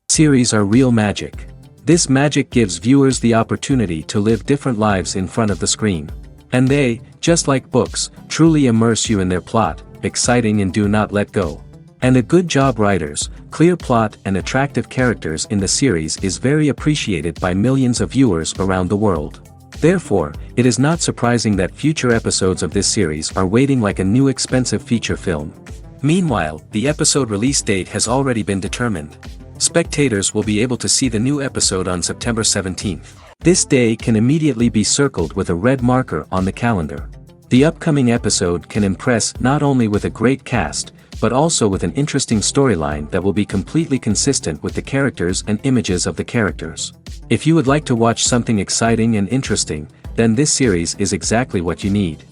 Series are real magic. This magic gives viewers the opportunity to live different lives in front of the screen. And they, just like books, truly immerse you in their plot, exciting and do not let go. And a good job writers, clear plot and attractive characters in the series is very appreciated by millions of viewers around the world. Therefore, it is not surprising that future episodes of this series are waiting like a new expensive feature film. Meanwhile, the episode release date has already been determined. Spectators will be able to see the new episode on September 17th. This day can immediately be circled with a red marker on the calendar. The upcoming episode can impress not only with a great cast, but also with an interesting storyline that will be completely consistent with the characters and images of the characters. If you would like to watch something exciting and interesting, then this series is exactly what you need.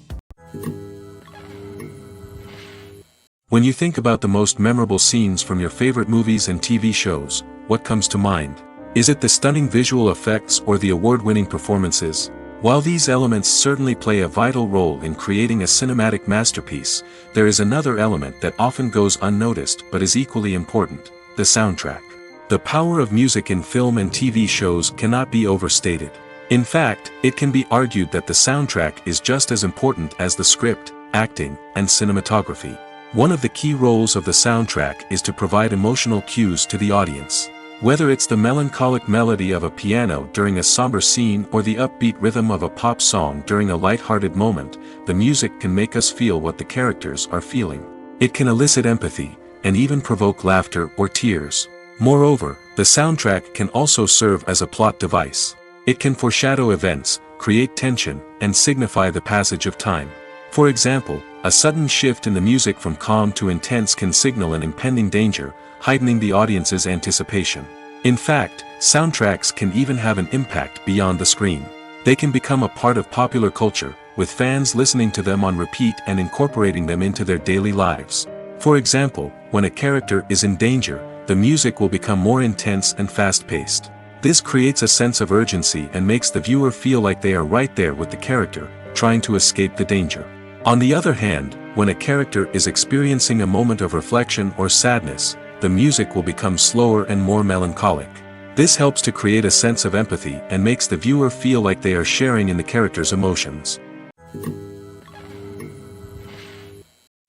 When you think about the most memorable scenes from your favorite movies and TV shows, what comes to mind? Is it the stunning visual effects or the award-winning performances? While these elements certainly play a vital role in creating a cinematic masterpiece, there is another element that often goes unnoticed but is equally important: the soundtrack. The power of music in film and TV shows cannot be overstated. In fact, it can be argued that the soundtrack is just as important as the script, acting, and cinematography. One of the key roles of the soundtrack is to provide emotional cues to the audience. Whether it's the melancholic melody of a piano during a somber scene or the upbeat rhythm of a pop song during a light-hearted moment, the music can make us feel what the characters are feeling. It can elicit empathy, and even provoke laughter or tears. Moreover, the soundtrack can also serve as a plot device. It can foreshadow events, create tension, and signify the passage of time. For example, a sudden shift in the music from calm to intense can signal an impending danger, heightening the audience's anticipation. In fact, soundtracks can even have an impact beyond the screen. They can become a part of popular culture, with fans listening to them on repeat and incorporating them into their daily lives. For example, when a character is in danger, the music will become more intense and fast-paced. This creates a sense of urgency and makes the viewer feel like they are right there with the character, trying to escape the danger. On the other hand, when a character is experiencing a moment of reflection or sadness, the music will become slower and more melancholic. This helps to create a sense of empathy and makes the viewer feel like they are sharing in the character's emotions.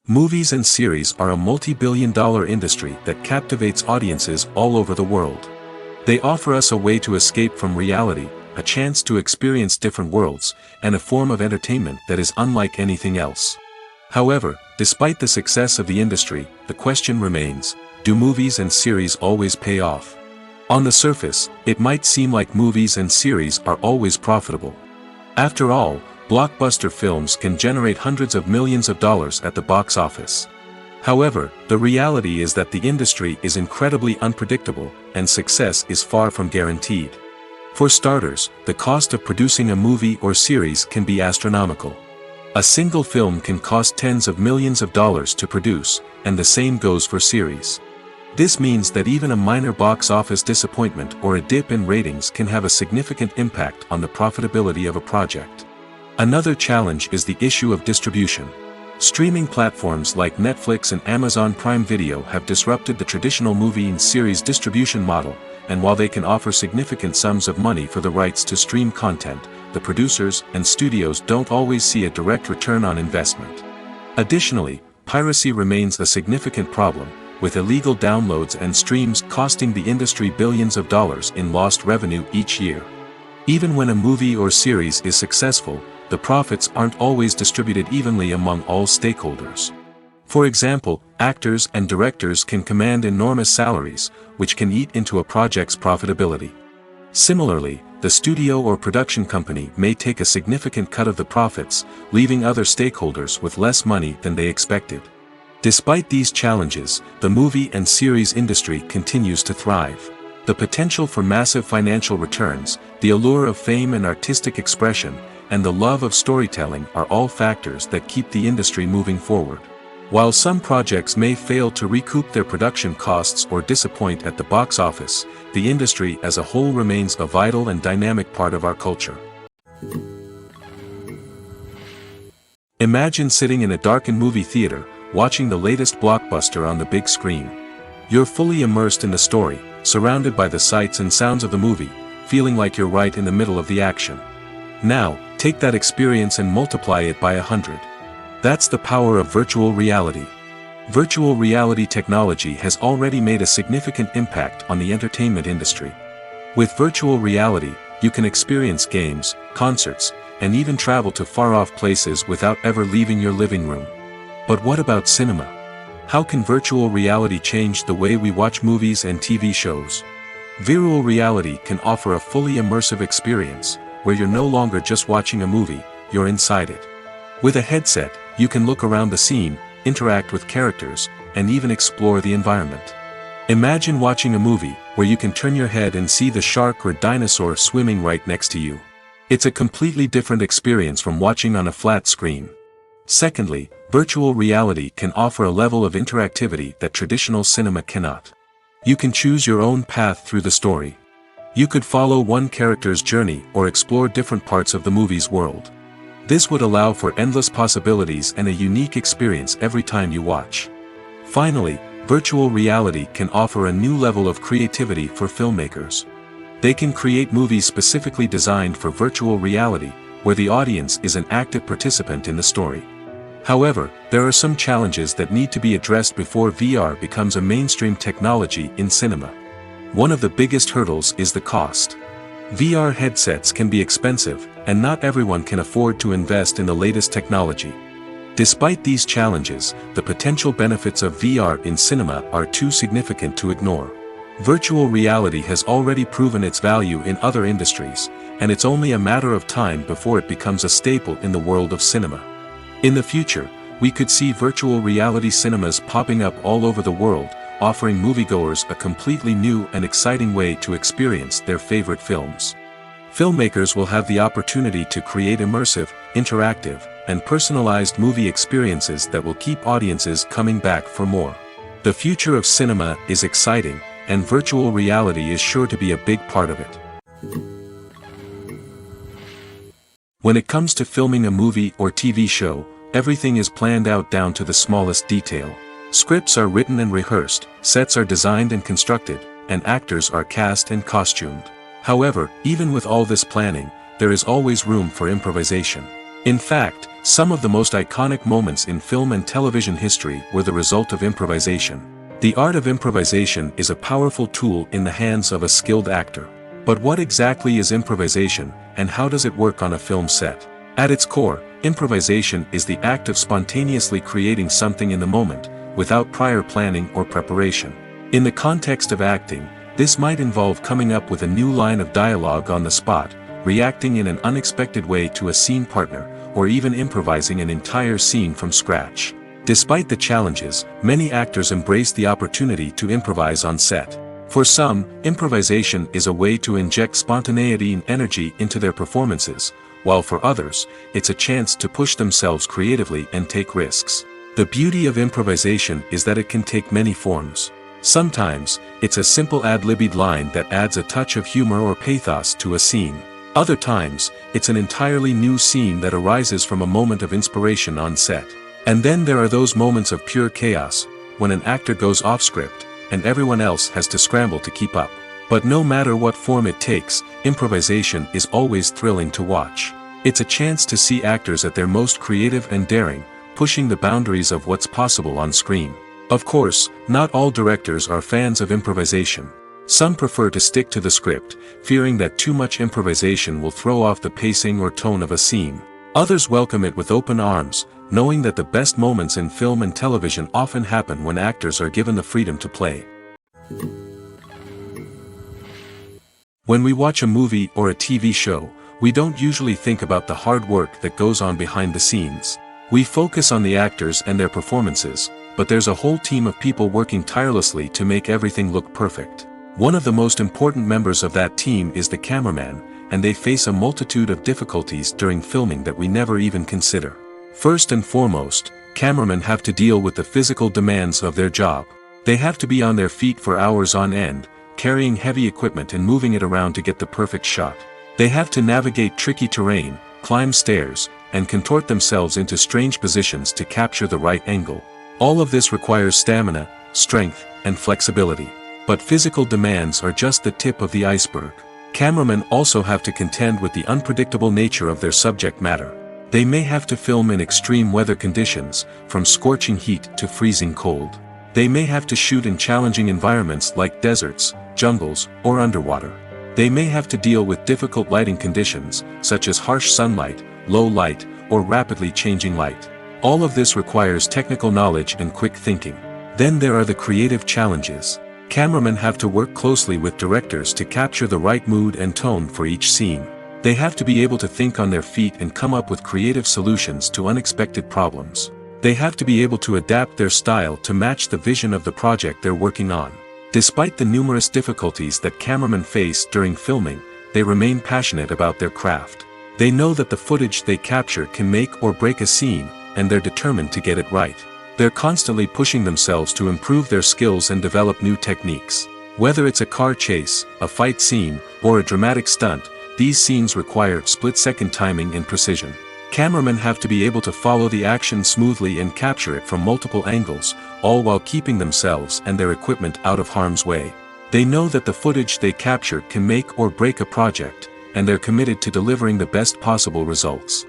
Movies and series are a multi-billion-dollar industry that captivates audiences all over the world. They offer us a way to escape from reality, a chance to experience different worlds, and a form of entertainment that is unlike anything else. However, despite the success of the industry, the question remains: do movies and series always pay off? On the surface, it might seem like movies and series are always profitable. After all, blockbuster films can generate hundreds of millions of dollars at the box office. However, the reality is that the industry is incredibly unpredictable, and success is far from guaranteed. For starters, the cost of producing a movie or series can be astronomical. A single film can cost tens of millions of dollars to produce, and the same goes for series. This means that even a minor box office disappointment or a dip in ratings can have a significant impact on the profitability of a project. Another challenge is the issue of distribution. Streaming platforms like Netflix and Amazon Prime Video have disrupted the traditional movie and series distribution model, and while they can offer significant sums of money for the rights to stream content, the producers and studios don't always see a direct return on investment. Additionally, piracy remains a significant problem, with illegal downloads and streams costing the industry billions of dollars in lost revenue each year. Even when a movie or series is successful, the profits aren't always distributed evenly among all stakeholders. For example, actors and directors can command enormous salaries, which can eat into a project's profitability. Similarly, the studio or production company may take a significant cut of the profits, leaving other stakeholders with less money than they expected. Despite these challenges, the movie and series industry continues to thrive. The potential for massive financial returns, the allure of fame and artistic expression, and the love of storytelling are all factors that keep the industry moving forward. While some projects may fail to recoup their production costs or disappoint at the box office, the industry as a whole remains a vital and dynamic part of our culture. Imagine sitting in a darkened movie theater, watching the latest blockbuster on the big screen. You're fully immersed in the story, surrounded by the sights and sounds of the movie, feeling like you're right in the middle of the action. Now, take that experience and multiply it by 100. That's the power of virtual reality. Virtual reality technology has already made a significant impact on the entertainment industry. With virtual reality, you can experience games, concerts, and even travel to far-off places without ever leaving your living room. But what about cinema? How can virtual reality change the way we watch movies and TV shows? Virtual reality can offer a fully immersive experience, where you're no longer just watching a movie, you're inside it. With a headset, you can look around the scene, interact with characters, and even explore the environment. Imagine watching a movie where you can turn your head and see the shark or dinosaur swimming right next to you. It's a completely different experience from watching on a flat screen. Secondly, virtual reality can offer a level of interactivity that traditional cinema cannot. You can choose your own path through the story. You could follow one character's journey or explore different parts of the movie's world. This would allow for endless possibilities and a unique experience every time you watch. Finally, virtual reality can offer a new level of creativity for filmmakers. They can create movies specifically designed for virtual reality, where the audience is an active participant in the story. However, there are some challenges that need to be addressed before VR becomes a mainstream technology in cinema. One of the biggest hurdles is the cost. VR headsets can be expensive, and not everyone can afford to invest in the latest technology. Despite these challenges, the potential benefits of VR in cinema are too significant to ignore. Virtual reality has already proven its value in other industries, and it's only a matter of time before it becomes a staple in the world of cinema. In the future, we could see virtual reality cinemas popping up all over the world, offering moviegoers a completely new and exciting way to experience their favorite films. Filmmakers will have the opportunity to create immersive, interactive, and personalized movie experiences that will keep audiences coming back for more. The future of cinema is exciting, and virtual reality is sure to be a big part of it. When it comes to filming a movie or TV show, everything is planned out down to the smallest detail. Scripts are written and rehearsed, sets are designed and constructed, and actors are cast and costumed. However, even with all this planning, there is always room for improvisation. In fact, some of the most iconic moments in film and television history were the result of improvisation. The art of improvisation is a powerful tool in the hands of a skilled actor. But what exactly is improvisation, and how does it work on a film set? At its core, improvisation is the act of spontaneously creating something in the moment, without prior planning or preparation. In the context of acting, this might involve coming up with a new line of dialogue on the spot, reacting in an unexpected way to a scene partner, or even improvising an entire scene from scratch. Despite the challenges, many actors embrace the opportunity to improvise on set. For some, improvisation is a way to inject spontaneity and energy into their performances, while for others, it's a chance to push themselves creatively and take risks. The beauty of improvisation is that it can take many forms. Sometimes, it's a simple ad-libbed line that adds a touch of humor or pathos to a scene. Other times, it's an entirely new scene that arises from a moment of inspiration on set. And then there are those moments of pure chaos, when an actor goes off script, and everyone else has to scramble to keep up. But no matter what form it takes, improvisation is always thrilling to watch. It's a chance to see actors at their most creative and daring, pushing the boundaries of what's possible on screen. Of course, not all directors are fans of improvisation. Some prefer to stick to the script, fearing that too much improvisation will throw off the pacing or tone of a scene. Others welcome it with open arms, knowing that the best moments in film and television often happen when actors are given the freedom to play. When we watch a movie or a TV show, we don't usually think about the hard work that goes on behind the scenes. We focus on the actors and their performances, but there's a whole team of people working tirelessly to make everything look perfect. One of the most important members of that team is the cameraman, and they face a multitude of difficulties during filming that we never even consider. First and foremost, cameramen have to deal with the physical demands of their job. They have to be on their feet for hours on end, carrying heavy equipment and moving it around to get the perfect shot. They have to navigate tricky terrain, climb stairs, and contort themselves into strange positions to capture the right angle. All of this requires stamina, strength, and flexibility. But physical demands are just the tip of the iceberg. Cameramen also have to contend with the unpredictable nature of their subject matter. They may have to film in extreme weather conditions, from scorching heat to freezing cold. They may have to shoot in challenging environments like deserts, jungles, or underwater. They may have to deal with difficult lighting conditions, such as harsh sunlight, low light, or rapidly changing light. All of this requires technical knowledge and quick thinking. Then there are the creative challenges. Cameramen have to work closely with directors to capture the right mood and tone for each scene. They have to be able to think on their feet and come up with creative solutions to unexpected problems. They have to be able to adapt their style to match the vision of the project they're working on. Despite the numerous difficulties that cameramen face during filming, they remain passionate about their craft. They know that the footage they capture can make or break a scene, and they're determined to get it right. They're constantly pushing themselves to improve their skills and develop new techniques. Whether it's a car chase, a fight scene, or a dramatic stunt, these scenes require split-second timing and precision. Cameramen have to be able to follow the action smoothly and capture it from multiple angles, all while keeping themselves and their equipment out of harm's way. They know that the footage they capture can make or break a project, and they're committed to delivering the best possible results.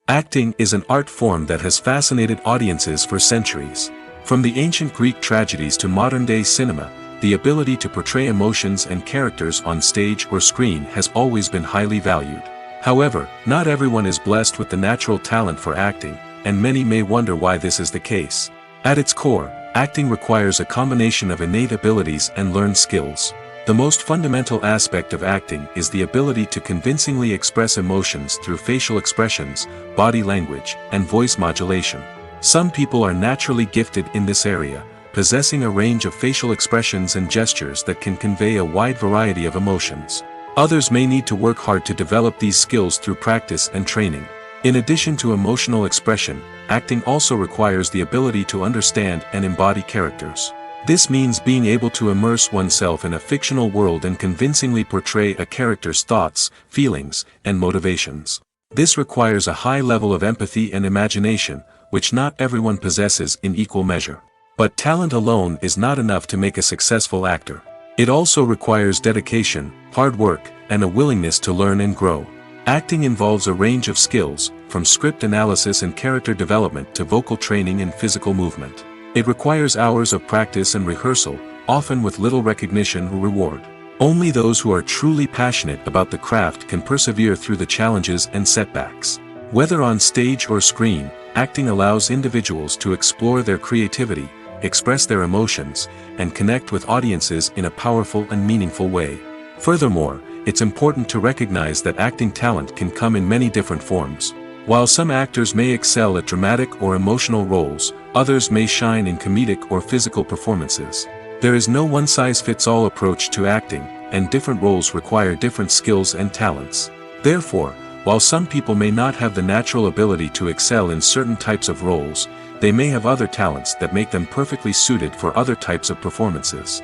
Acting is an art form that has fascinated audiences for centuries. From the ancient Greek tragedies to modern-day cinema, the ability to portray emotions and characters on stage or screen has always been highly valued. However, not everyone is blessed with the natural talent for acting, and many may wonder why this is the case. At its core, acting requires a combination of innate abilities and learned skills. The most fundamental aspect of acting is the ability to convincingly express emotions through facial expressions, body language, and voice modulation. Some people are naturally gifted in this area, possessing a range of facial expressions and gestures that can convey a wide variety of emotions. Others may need to work hard to develop these skills through practice and training. In addition to emotional expression, acting also requires the ability to understand and embody characters. This means being able to immerse oneself in a fictional world and convincingly portray a character's thoughts, feelings, and motivations. This requires a high level of empathy and imagination, which not everyone possesses in equal measure. But talent alone is not enough to make a successful actor. It also requires dedication, hard work, and a willingness to learn and grow. Acting involves a range of skills, from script analysis and character development to vocal training and physical movement. It requires hours of practice and rehearsal, often with little recognition or reward. Only those who are truly passionate about the craft can persevere through the challenges and setbacks. Whether on stage or screen, acting allows individuals to explore their creativity, express their emotions, and connect with audiences in a powerful and meaningful way. Furthermore, it's important to recognize that acting talent can come in many different forms. While some actors may excel at dramatic or emotional roles, others may shine in comedic or physical performances. There is no one-size-fits-all approach to acting, and different roles require different skills and talents. Therefore, while some people may not have the natural ability to excel in certain types of roles, they may have other talents that make them perfectly suited for other types of performances.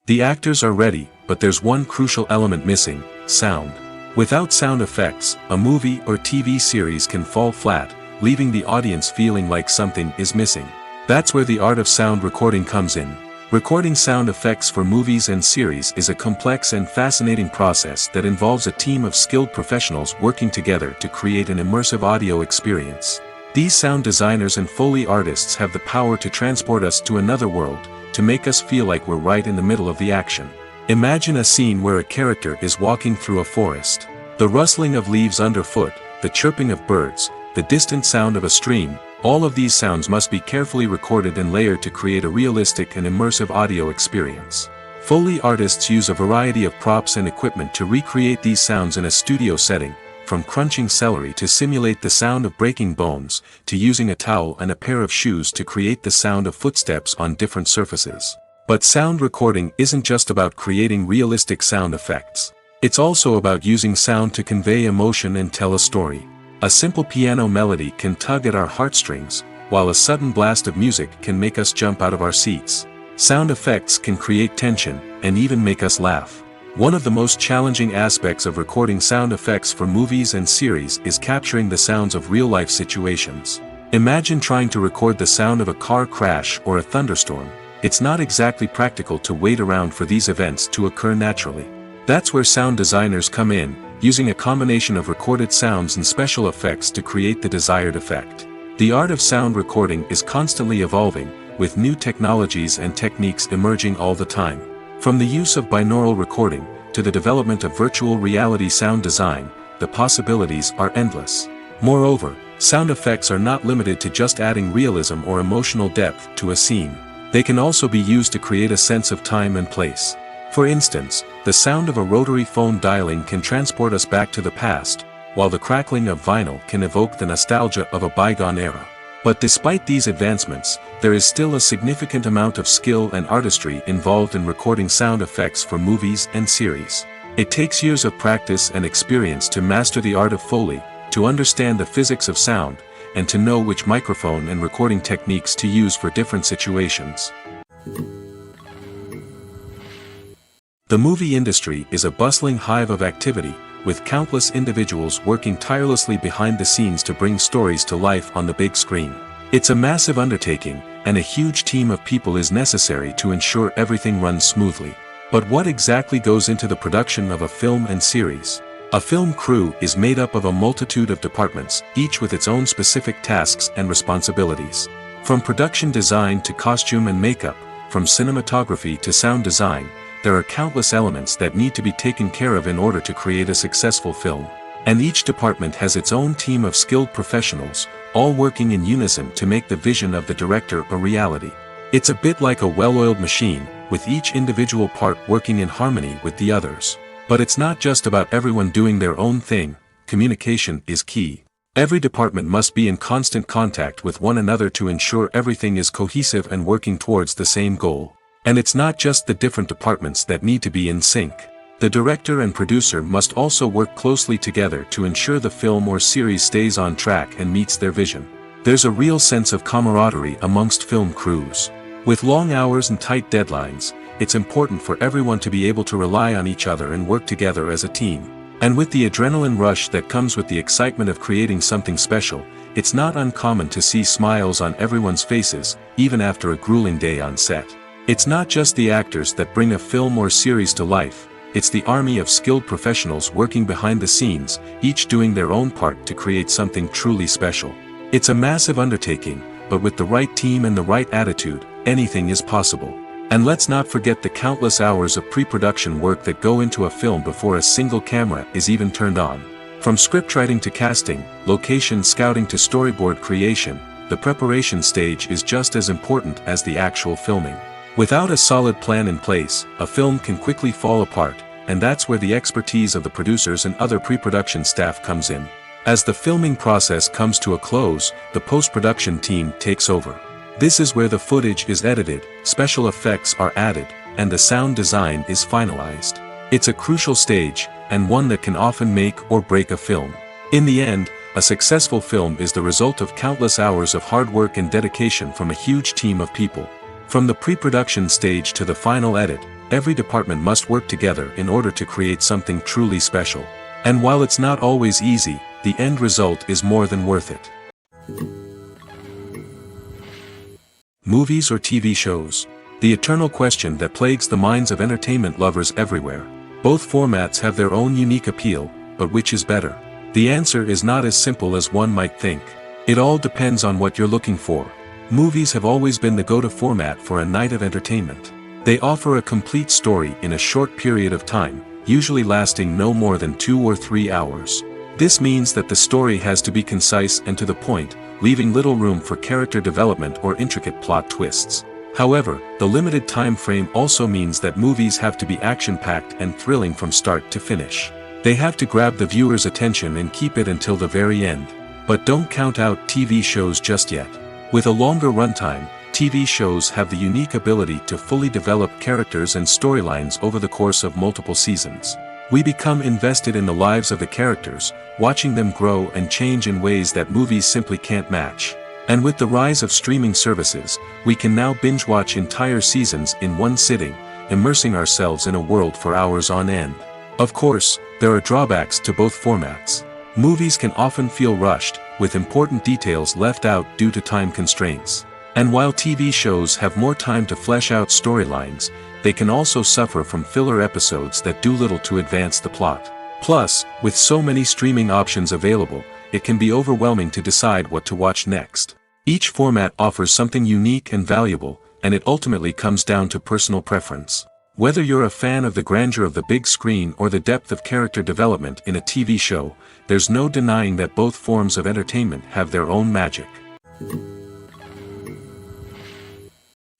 The actors are ready, but there's one crucial element missing: sound. Without sound effects, a movie or TV series can fall flat, leaving the audience feeling like something is missing. That's where the art of sound recording comes in. Recording sound effects for movies and series is a complex and fascinating process that involves a team of skilled professionals working together to create an immersive audio experience. These sound designers and Foley artists have the power to transport us to another world, to make us feel like we're right in the middle of the action. Imagine a scene where a character is walking through a forest. The rustling of leaves underfoot, the chirping of birds, the distant sound of a stream, all of these sounds must be carefully recorded and layered to create a realistic and immersive audio experience. Foley artists use a variety of props and equipment to recreate these sounds in a studio setting, from crunching celery to simulate the sound of breaking bones, to using a towel and a pair of shoes to create the sound of footsteps on different surfaces. But sound recording isn't just about creating realistic sound effects. It's also about using sound to convey emotion and tell a story. A simple piano melody can tug at our heartstrings, while a sudden blast of music can make us jump out of our seats. Sound effects can create tension, and even make us laugh. One of the most challenging aspects of recording sound effects for movies and series is capturing the sounds of real-life situations. Imagine trying to record the sound of a car crash or a thunderstorm. It's not exactly practical to wait around for these events to occur naturally. That's where sound designers come in, using a combination of recorded sounds and special effects to create the desired effect. The art of sound recording is constantly evolving, with new technologies and techniques emerging all the time. From the use of binaural recording, to the development of virtual reality sound design, the possibilities are endless. Moreover, sound effects are not limited to just adding realism or emotional depth to a scene. They can also be used to create a sense of time and place. For instance, the sound of a rotary phone dialing can transport us back to the past, while the crackling of vinyl can evoke the nostalgia of a bygone era. But despite these advancements, there is still a significant amount of skill and artistry involved in recording sound effects for movies and series. It takes years of practice and experience to master the art of Foley, to understand the physics of sound, and to know which microphone and recording techniques to use for different situations. The movie industry is a bustling hive of activity, with countless individuals working tirelessly behind the scenes to bring stories to life on the big screen. It's a massive undertaking, and a huge team of people is necessary to ensure everything runs smoothly. But what exactly goes into the production of a film and series? A film crew is made up of a multitude of departments, each with its own specific tasks and responsibilities. From production design to costume and makeup, from cinematography to sound design, there are countless elements that need to be taken care of in order to create a successful film. And each department has its own team of skilled professionals, all working in unison to make the vision of the director a reality. It's a bit like a well-oiled machine, with each individual part working in harmony with the others. But it's not just about everyone doing their own thing. Communication is key. Every department must be in constant contact with one another to ensure everything is cohesive and working towards the same goal. And it's not just the different departments that need to be in sync. The director and producer must also work closely together to ensure the film or series stays on track and meets their vision. There's a real sense of camaraderie amongst film crews. With long hours and tight deadlines, it's important for everyone to be able to rely on each other and work together as a team. And with the adrenaline rush that comes with the excitement of creating something special, it's not uncommon to see smiles on everyone's faces, even after a grueling day on set. It's not just the actors that bring a film or series to life, it's the army of skilled professionals working behind the scenes, each doing their own part to create something truly special. It's a massive undertaking, but with the right team and the right attitude, anything is possible. And let's not forget the countless hours of pre-production work that go into a film before a single camera is even turned on. From scriptwriting to casting, location scouting to storyboard creation, the preparation stage is just as important as the actual filming. Without a solid plan in place, a film can quickly fall apart, and that's where the expertise of the producers and other pre-production staff comes in. As the filming process comes to a close, the post-production team takes over. This is where the footage is edited, special effects are added, and the sound design is finalized. It's a crucial stage, and one that can often make or break a film. In the end, a successful film is the result of countless hours of hard work and dedication from a huge team of people. From the pre-production stage to the final edit, every department must work together in order to create something truly special. And while it's not always easy, the end result is more than worth it. Movies or TV shows. the eternal question that plagues the minds of entertainment lovers everywhere. Both formats have their own unique appeal, but which is better? The answer is not as simple as one might think. It all depends on what you're looking for. Movies have always been the go-to format for a night of entertainment. They offer a complete story in a short period of time, usually lasting no more than 2 or 3 hours. This means that the story has to be concise and to the point, leaving little room for character development or intricate plot twists. However, the limited time frame also means that movies have to be action-packed and thrilling from start to finish. They have to grab the viewer's attention and keep it until the very end. But don't count out TV shows just yet. With a longer runtime, TV shows have the unique ability to fully develop characters and storylines over the course of multiple seasons. We become invested in the lives of the characters, watching them grow and change in ways that movies simply can't match. And with the rise of streaming services, we can now binge-watch entire seasons in one sitting, immersing ourselves in a world for hours on end. Of course, there are drawbacks to both formats. Movies can often feel rushed, with important details left out due to time constraints. And while TV shows have more time to flesh out storylines, they can also suffer from filler episodes that do little to advance the plot. Plus, with so many streaming options available, it can be overwhelming to decide what to watch next. Each format offers something unique and valuable, and it ultimately comes down to personal preference. Whether you're a fan of the grandeur of the big screen or the depth of character development in a TV show, there's no denying that both forms of entertainment have their own magic.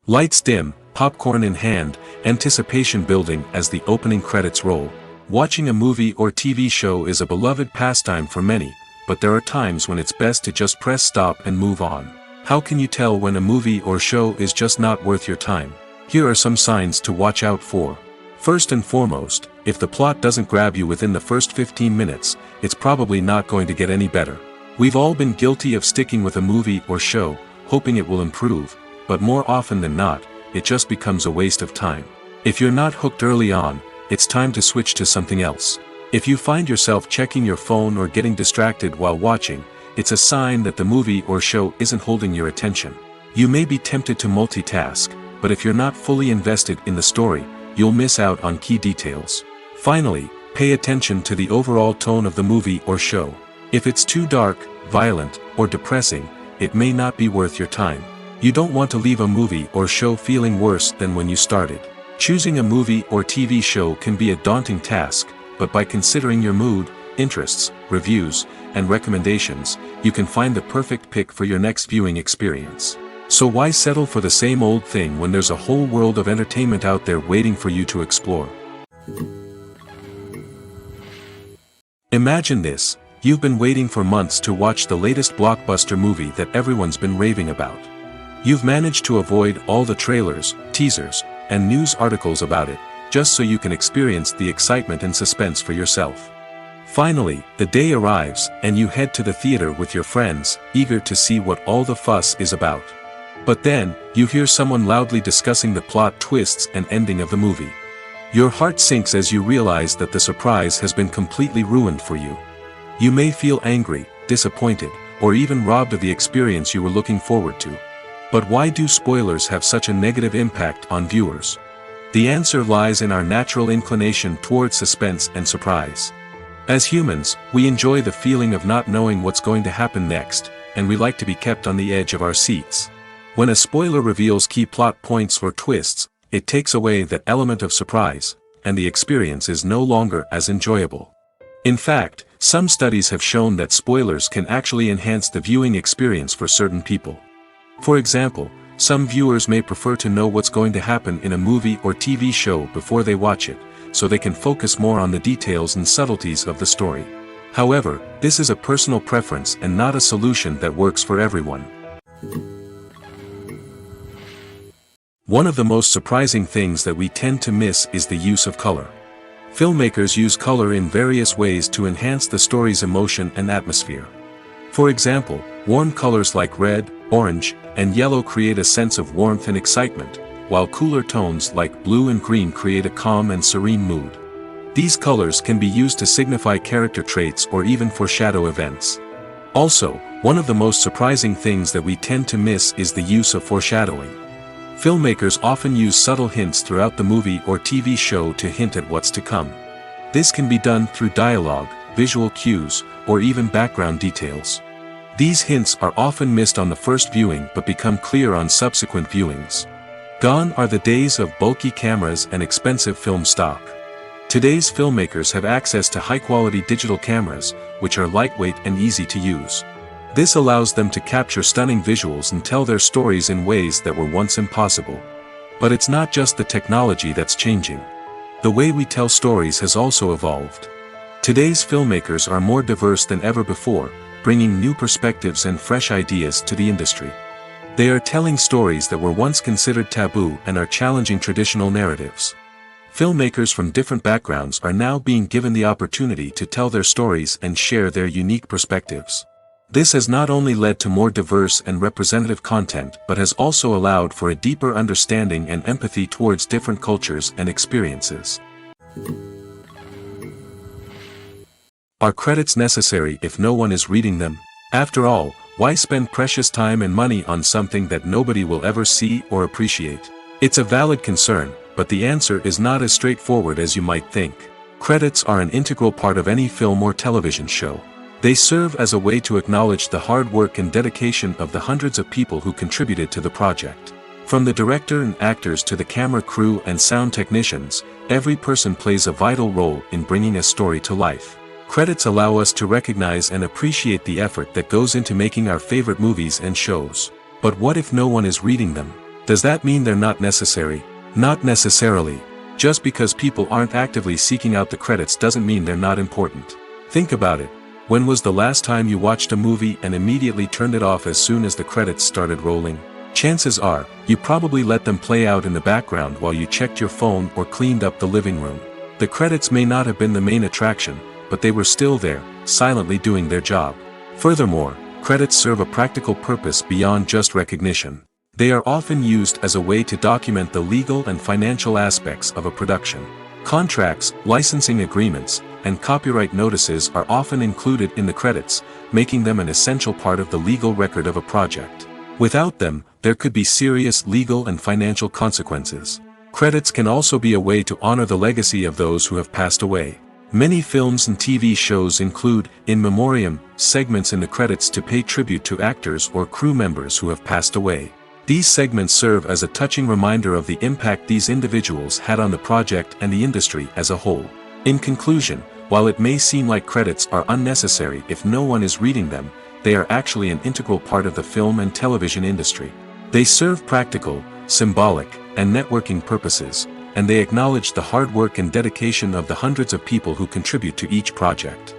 Lights dim, popcorn in hand, anticipation building as the opening credits roll. Watching a movie or TV show is a beloved pastime for many, but there are times when it's best to just press stop and move on. How can you tell when a movie or show is just not worth your time? Here are some signs to watch out for. First and foremost, if the plot doesn't grab you within the first 15 minutes, it's probably not going to get any better. We've all been guilty of sticking with a movie or show, hoping it will improve, but more often than not, it just becomes a waste of time. If you're not hooked early on, it's time to switch to something else. If you find yourself checking your phone or getting distracted while watching, it's a sign that the movie or show isn't holding your attention. You may be tempted to multitask, but if you're not fully invested in the story, you'll miss out on key details. Finally, pay attention to the overall tone of the movie or show. If it's too dark, violent, or depressing, it may not be worth your time. You don't want to leave a movie or show feeling worse than when you started. Choosing a movie or TV show can be a daunting task, but by considering your mood, interests, reviews, and recommendations, you can find the perfect pick for your next viewing experience. So why settle for the same old thing when there's a whole world of entertainment out there waiting for you to explore? Imagine this: you've been waiting for months to watch the latest blockbuster movie that everyone's been raving about. You've managed to avoid all the trailers, teasers, and news articles about it, just so you can experience the excitement and suspense for yourself. Finally, the day arrives, and you head to the theater with your friends, eager to see what all the fuss is about. But then, you hear someone loudly discussing the plot twists and ending of the movie. Your heart sinks as you realize that the surprise has been completely ruined for you. You may feel angry, disappointed, or even robbed of the experience you were looking forward to. But why do spoilers have such a negative impact on viewers? The answer lies in our natural inclination toward suspense and surprise. As humans, we enjoy the feeling of not knowing what's going to happen next, and we like to be kept on the edge of our seats. When a spoiler reveals key plot points or twists, it takes away that element of surprise, and the experience is no longer as enjoyable. In fact, some studies have shown that spoilers can actually enhance the viewing experience for certain people. For example, some viewers may prefer to know what's going to happen in a movie or TV show before they watch it, so they can focus more on the details and subtleties of the story. However, this is a personal preference and not a solution that works for everyone. One of the most surprising things that we tend to miss is the use of color. Filmmakers use color in various ways to enhance the story's emotion and atmosphere. For example, warm colors like red, orange, and yellow create a sense of warmth and excitement, while cooler tones like blue and green create a calm and serene mood. These colors can be used to signify character traits or even foreshadow events. Also, one of the most surprising things that we tend to miss is the use of foreshadowing. Filmmakers often use subtle hints throughout the movie or TV show to hint at what's to come. This can be done through dialogue, visual cues, or even background details. These hints are often missed on the first viewing but become clear on subsequent viewings. Gone are the days of bulky cameras and expensive film stock. Today's filmmakers have access to high-quality digital cameras, which are lightweight and easy to use. This allows them to capture stunning visuals and tell their stories in ways that were once impossible. But it's not just the technology that's changing. The way we tell stories has also evolved. Today's filmmakers are more diverse than ever before, bringing new perspectives and fresh ideas to the industry. They are telling stories that were once considered taboo and are challenging traditional narratives. Filmmakers from different backgrounds are now being given the opportunity to tell their stories and share their unique perspectives. This has not only led to more diverse and representative content but has also allowed for a deeper understanding and empathy towards different cultures and experiences. Are credits necessary if no one is reading them? After all, why spend precious time and money on something that nobody will ever see or appreciate? It's a valid concern, but the answer is not as straightforward as you might think. Credits are an integral part of any film or television show. They serve as a way to acknowledge the hard work and dedication of the hundreds of people who contributed to the project. From the director and actors to the camera crew and sound technicians, every person plays a vital role in bringing a story to life. Credits allow us to recognize and appreciate the effort that goes into making our favorite movies and shows. But what if no one is reading them? Does that mean they're not necessary? Not necessarily. Just because people aren't actively seeking out the credits doesn't mean they're not important. Think about it. When was the last time you watched a movie and immediately turned it off as soon as the credits started rolling? Chances are, you probably let them play out in the background while you checked your phone or cleaned up the living room. The credits may not have been the main attraction, but they were still there, silently doing their job. Furthermore, credits serve a practical purpose beyond just recognition. They are often used as a way to document the legal and financial aspects of a production. Contracts, licensing agreements, and copyright notices are often included in the credits, making them an essential part of the legal record of a project. Without them, there could be serious legal and financial consequences. Credits can also be a way to honor the legacy of those who have passed away. Many films and TV shows include, in memoriam, segments in the credits to pay tribute to actors or crew members who have passed away. These segments serve as a touching reminder of the impact these individuals had on the project and the industry as a whole. In conclusion, while it may seem like credits are unnecessary if no one is reading them, they are actually an integral part of the film and television industry. They serve practical, symbolic, and networking purposes, and they acknowledge the hard work and dedication of the hundreds of people who contribute to each project.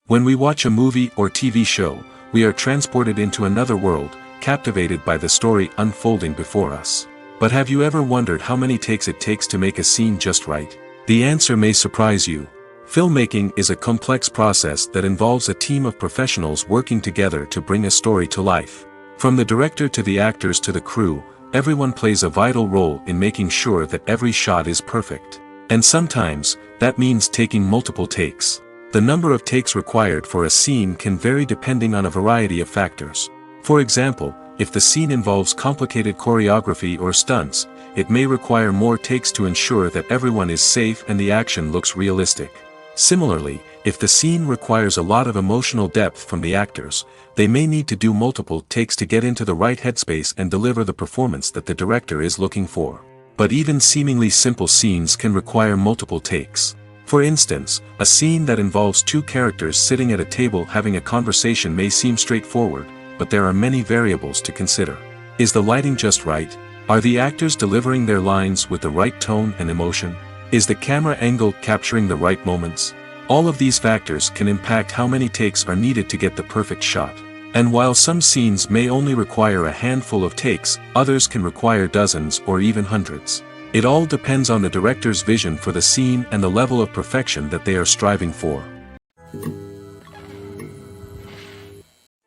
When we watch a movie or TV show, we are transported into another world, captivated by the story unfolding before us. But have you ever wondered how many takes it takes to make a scene just right? The answer may surprise you. Filmmaking is a complex process that involves a team of professionals working together to bring a story to life. From the director to the actors to the crew, everyone plays a vital role in making sure that every shot is perfect. And sometimes, that means taking multiple takes. The number of takes required for a scene can vary depending on a variety of factors. For example, if the scene involves complicated choreography or stunts, it may require more takes to ensure that everyone is safe and the action looks realistic. Similarly, if the scene requires a lot of emotional depth from the actors, they may need to do multiple takes to get into the right headspace and deliver the performance that the director is looking for. But even seemingly simple scenes can require multiple takes. For instance, a scene that involves two characters sitting at a table having a conversation may seem straightforward, but there are many variables to consider. Is the lighting just right? Are the actors delivering their lines with the right tone and emotion? Is the camera angle capturing the right moments? All of these factors can impact how many takes are needed to get the perfect shot. And while some scenes may only require a handful of takes, others can require dozens or even hundreds. It all depends on the director's vision for the scene and the level of perfection that they are striving for.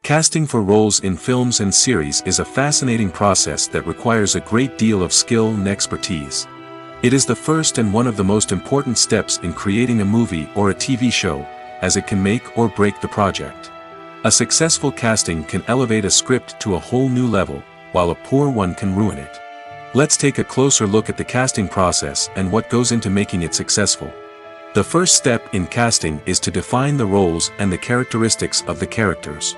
Casting for roles in films and series is a fascinating process that requires a great deal of skill and expertise. It is the first and one of the most important steps in creating a movie or a TV show, as it can make or break the project. A successful casting can elevate a script to a whole new level, while a poor one can ruin it. Let's take a closer look at the casting process and what goes into making it successful. The first step in casting is to define the roles and the characteristics of the characters.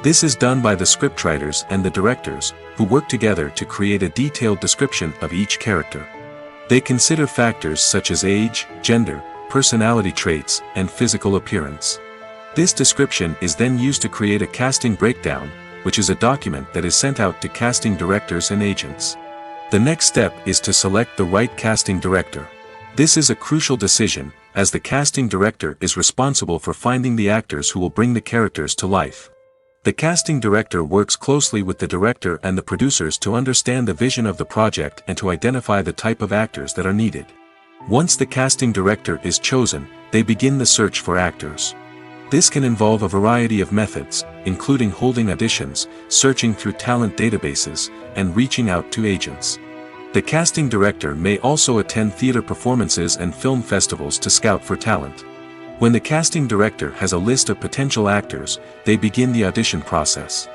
This is done by the scriptwriters and the directors, who work together to create a detailed description of each character. They consider factors such as age, gender, personality traits, and physical appearance. This description is then used to create a casting breakdown, which is a document that is sent out to casting directors and agents. The next step is to select the right casting director. This is a crucial decision, as the casting director is responsible for finding the actors who will bring the characters to life. The casting director works closely with the director and the producers to understand the vision of the project and to identify the type of actors that are needed. Once the casting director is chosen, they begin the search for actors. This can involve a variety of methods, including holding auditions, searching through talent databases, and reaching out to agents. The casting director may also attend theater performances and film festivals to scout for talent. When the casting director has a list of potential actors, they begin the audition process.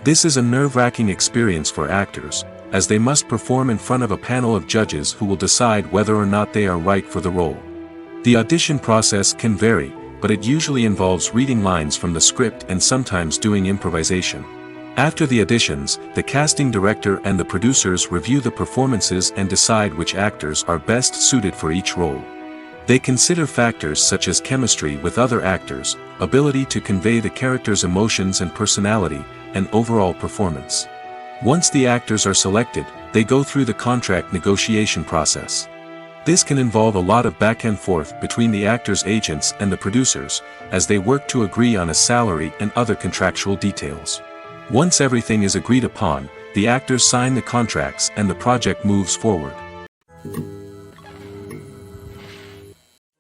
This is a nerve-wracking experience for actors, as they must perform in front of a panel of judges who will decide whether or not they are right for the role. The audition process can vary, but it usually involves reading lines from the script and sometimes doing improvisation. After the auditions, the casting director and the producers review the performances and decide which actors are best suited for each role. They consider factors such as chemistry with other actors, ability to convey the character's emotions and personality, and overall performance. Once the actors are selected, they go through the contract negotiation process. This can involve a lot of back and forth between the actors' agents and the producers, as they work to agree on a salary and other contractual details. Once everything is agreed upon, the actors sign the contracts and the project moves forward.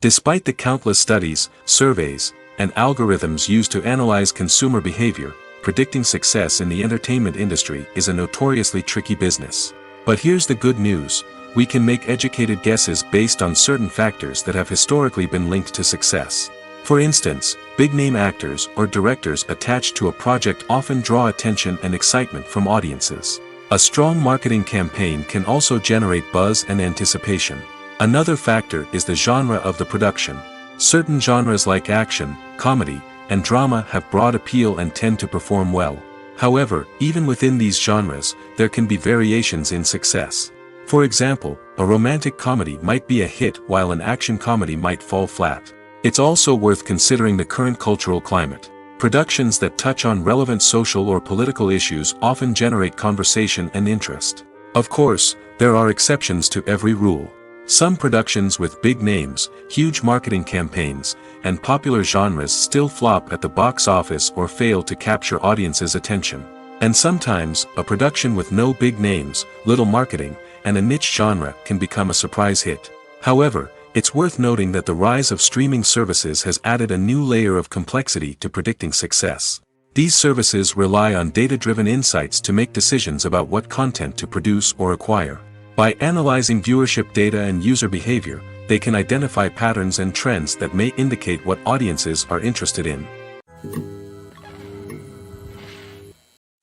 Despite the countless studies, surveys, and algorithms used to analyze consumer behavior, predicting success in the entertainment industry is a notoriously tricky business. But here's the good news: we can make educated guesses based on certain factors that have historically been linked to success. For instance, big-name actors or directors attached to a project often draw attention and excitement from audiences. A strong marketing campaign can also generate buzz and anticipation. Another factor is the genre of the production. Certain genres like action, comedy, and drama have broad appeal and tend to perform well. However, even within these genres, there can be variations in success. For example, a romantic comedy might be a hit while an action comedy might fall flat. It's also worth considering the current cultural climate. Productions that touch on relevant social or political issues often generate conversation and interest. Of course, there are exceptions to every rule. Some productions with big names, huge marketing campaigns, and popular genres still flop at the box office or fail to capture audiences' attention. And sometimes, a production with no big names, little marketing, and a niche genre can become a surprise hit. However, it's worth noting that the rise of streaming services has added a new layer of complexity to predicting success. These services rely on data-driven insights to make decisions about what content to produce or acquire. By analyzing viewership data and user behavior, they can identify patterns and trends that may indicate what audiences are interested in.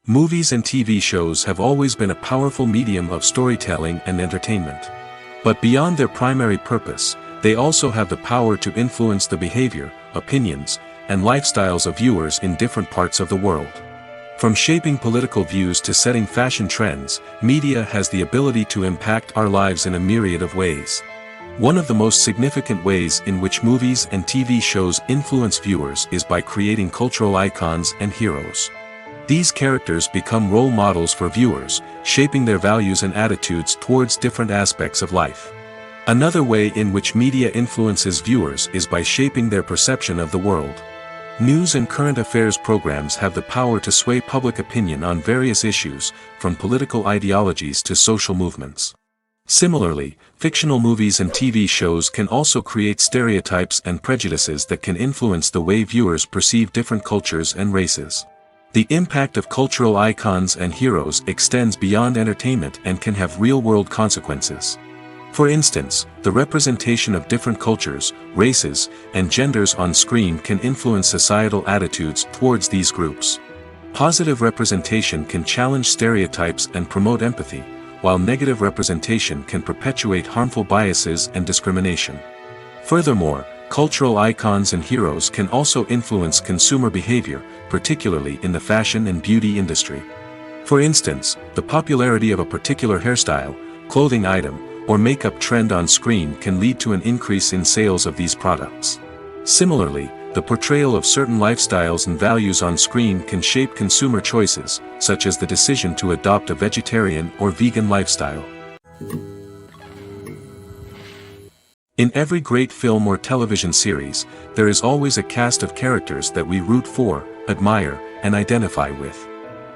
Movies and TV shows have always been a powerful medium of storytelling and entertainment. But beyond their primary purpose, they also have the power to influence the behavior, opinions, and lifestyles of viewers in different parts of the world. From shaping political views to setting fashion trends, media has the ability to impact our lives in a myriad of ways. One of the most significant ways in which movies and TV shows influence viewers is by creating cultural icons and heroes. These characters become role models for viewers, shaping their values and attitudes towards different aspects of life. Another way in which media influences viewers is by shaping their perception of the world. News and current affairs programs have the power to sway public opinion on various issues, from political ideologies to social movements. Similarly, fictional movies and TV shows can also create stereotypes and prejudices that can influence the way viewers perceive different cultures and races. The impact of cultural icons and heroes extends beyond entertainment and can have real-world consequences. For instance, the representation of different cultures, races, and genders on screen can influence societal attitudes towards these groups. Positive representation can challenge stereotypes and promote empathy, while negative representation can perpetuate harmful biases and discrimination. Furthermore, cultural icons and heroes can also influence consumer behavior, particularly in the fashion and beauty industry. For instance, the popularity of a particular hairstyle, clothing item, or makeup trend on screen can lead to an increase in sales of these products. Similarly, the portrayal of certain lifestyles and values on screen can shape consumer choices, such as the decision to adopt a vegetarian or vegan lifestyle. In every great film or television series, there is always a cast of characters that we root for, admire, and identify with.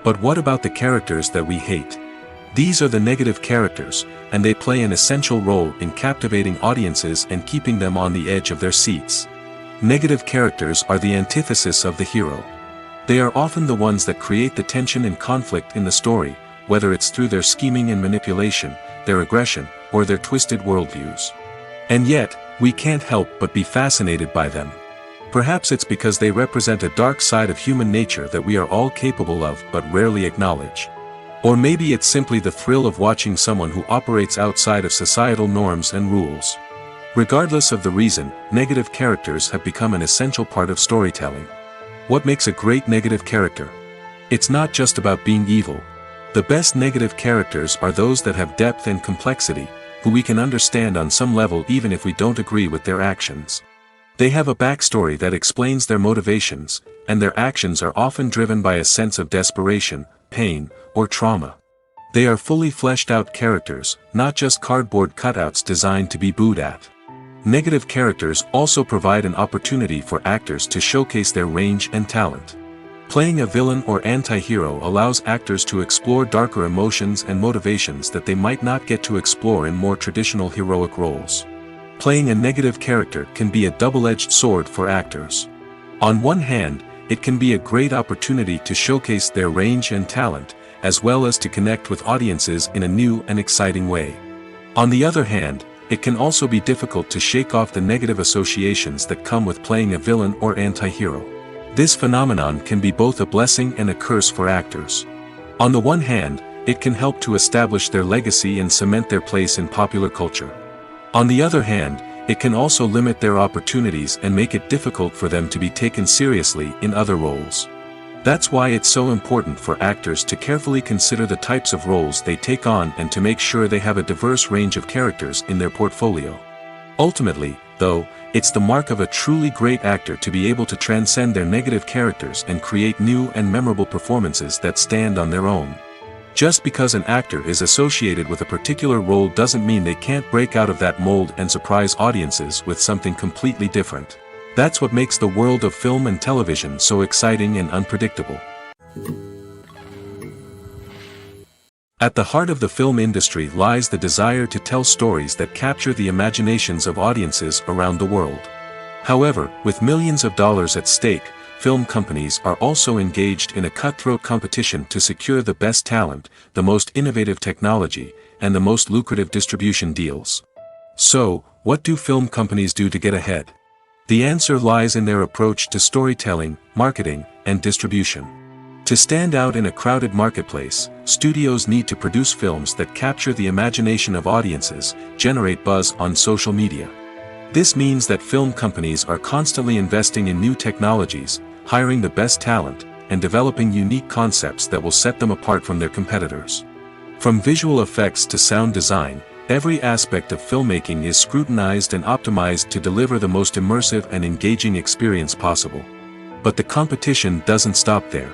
But what about the characters that we hate? These are the negative characters, and they play an essential role in captivating audiences and keeping them on the edge of their seats. Negative characters are the antithesis of the hero. They are often the ones that create the tension and conflict in the story, whether it's through their scheming and manipulation, their aggression, or their twisted worldviews. And yet, we can't help but be fascinated by them. Perhaps it's because they represent a dark side of human nature that we are all capable of but rarely acknowledge. Or maybe it's simply the thrill of watching someone who operates outside of societal norms and rules. Regardless of the reason, negative characters have become an essential part of storytelling. What makes a great negative character? It's not just about being evil. The best negative characters are those that have depth and complexity, who we can understand on some level even if we don't agree with their actions. They have a backstory that explains their motivations, and their actions are often driven by a sense of desperation, pain, or trauma. They are fully fleshed out characters, not just cardboard cutouts designed to be booed at. Negative characters also provide an opportunity for actors to showcase their range and talent. Playing a villain or anti-hero allows actors to explore darker emotions and motivations that they might not get to explore in more traditional heroic roles. Playing a negative character can be a double-edged sword for actors. On one hand, it can be a great opportunity to showcase their range and talent, as well as to connect with audiences in a new and exciting way. On the other hand, it can also be difficult to shake off the negative associations that come with playing a villain or anti-hero. This phenomenon can be both a blessing and a curse for actors. On the one hand, it can help to establish their legacy and cement their place in popular culture. On the other hand, it can also limit their opportunities and make it difficult for them to be taken seriously in other roles. That's why it's so important for actors to carefully consider the types of roles they take on and to make sure they have a diverse range of characters in their portfolio. Ultimately, though, it's the mark of a truly great actor to be able to transcend their negative characters and create new and memorable performances that stand on their own. Just because an actor is associated with a particular role doesn't mean they can't break out of that mold and surprise audiences with something completely different. That's what makes the world of film and television so exciting and unpredictable. At the heart of the film industry lies the desire to tell stories that capture the imaginations of audiences around the world. However, with millions of dollars at stake, film companies are also engaged in a cutthroat competition to secure the best talent, the most innovative technology, and the most lucrative distribution deals. So, what do film companies do to get ahead? The answer lies in their approach to storytelling, marketing, and distribution. To stand out in a crowded marketplace, studios need to produce films that capture the imagination of audiences, generate buzz on social media. This means that film companies are constantly investing in new technologies, hiring the best talent, and developing unique concepts that will set them apart from their competitors. From visual effects to sound design, every aspect of filmmaking is scrutinized and optimized to deliver the most immersive and engaging experience possible. But the competition doesn't stop there.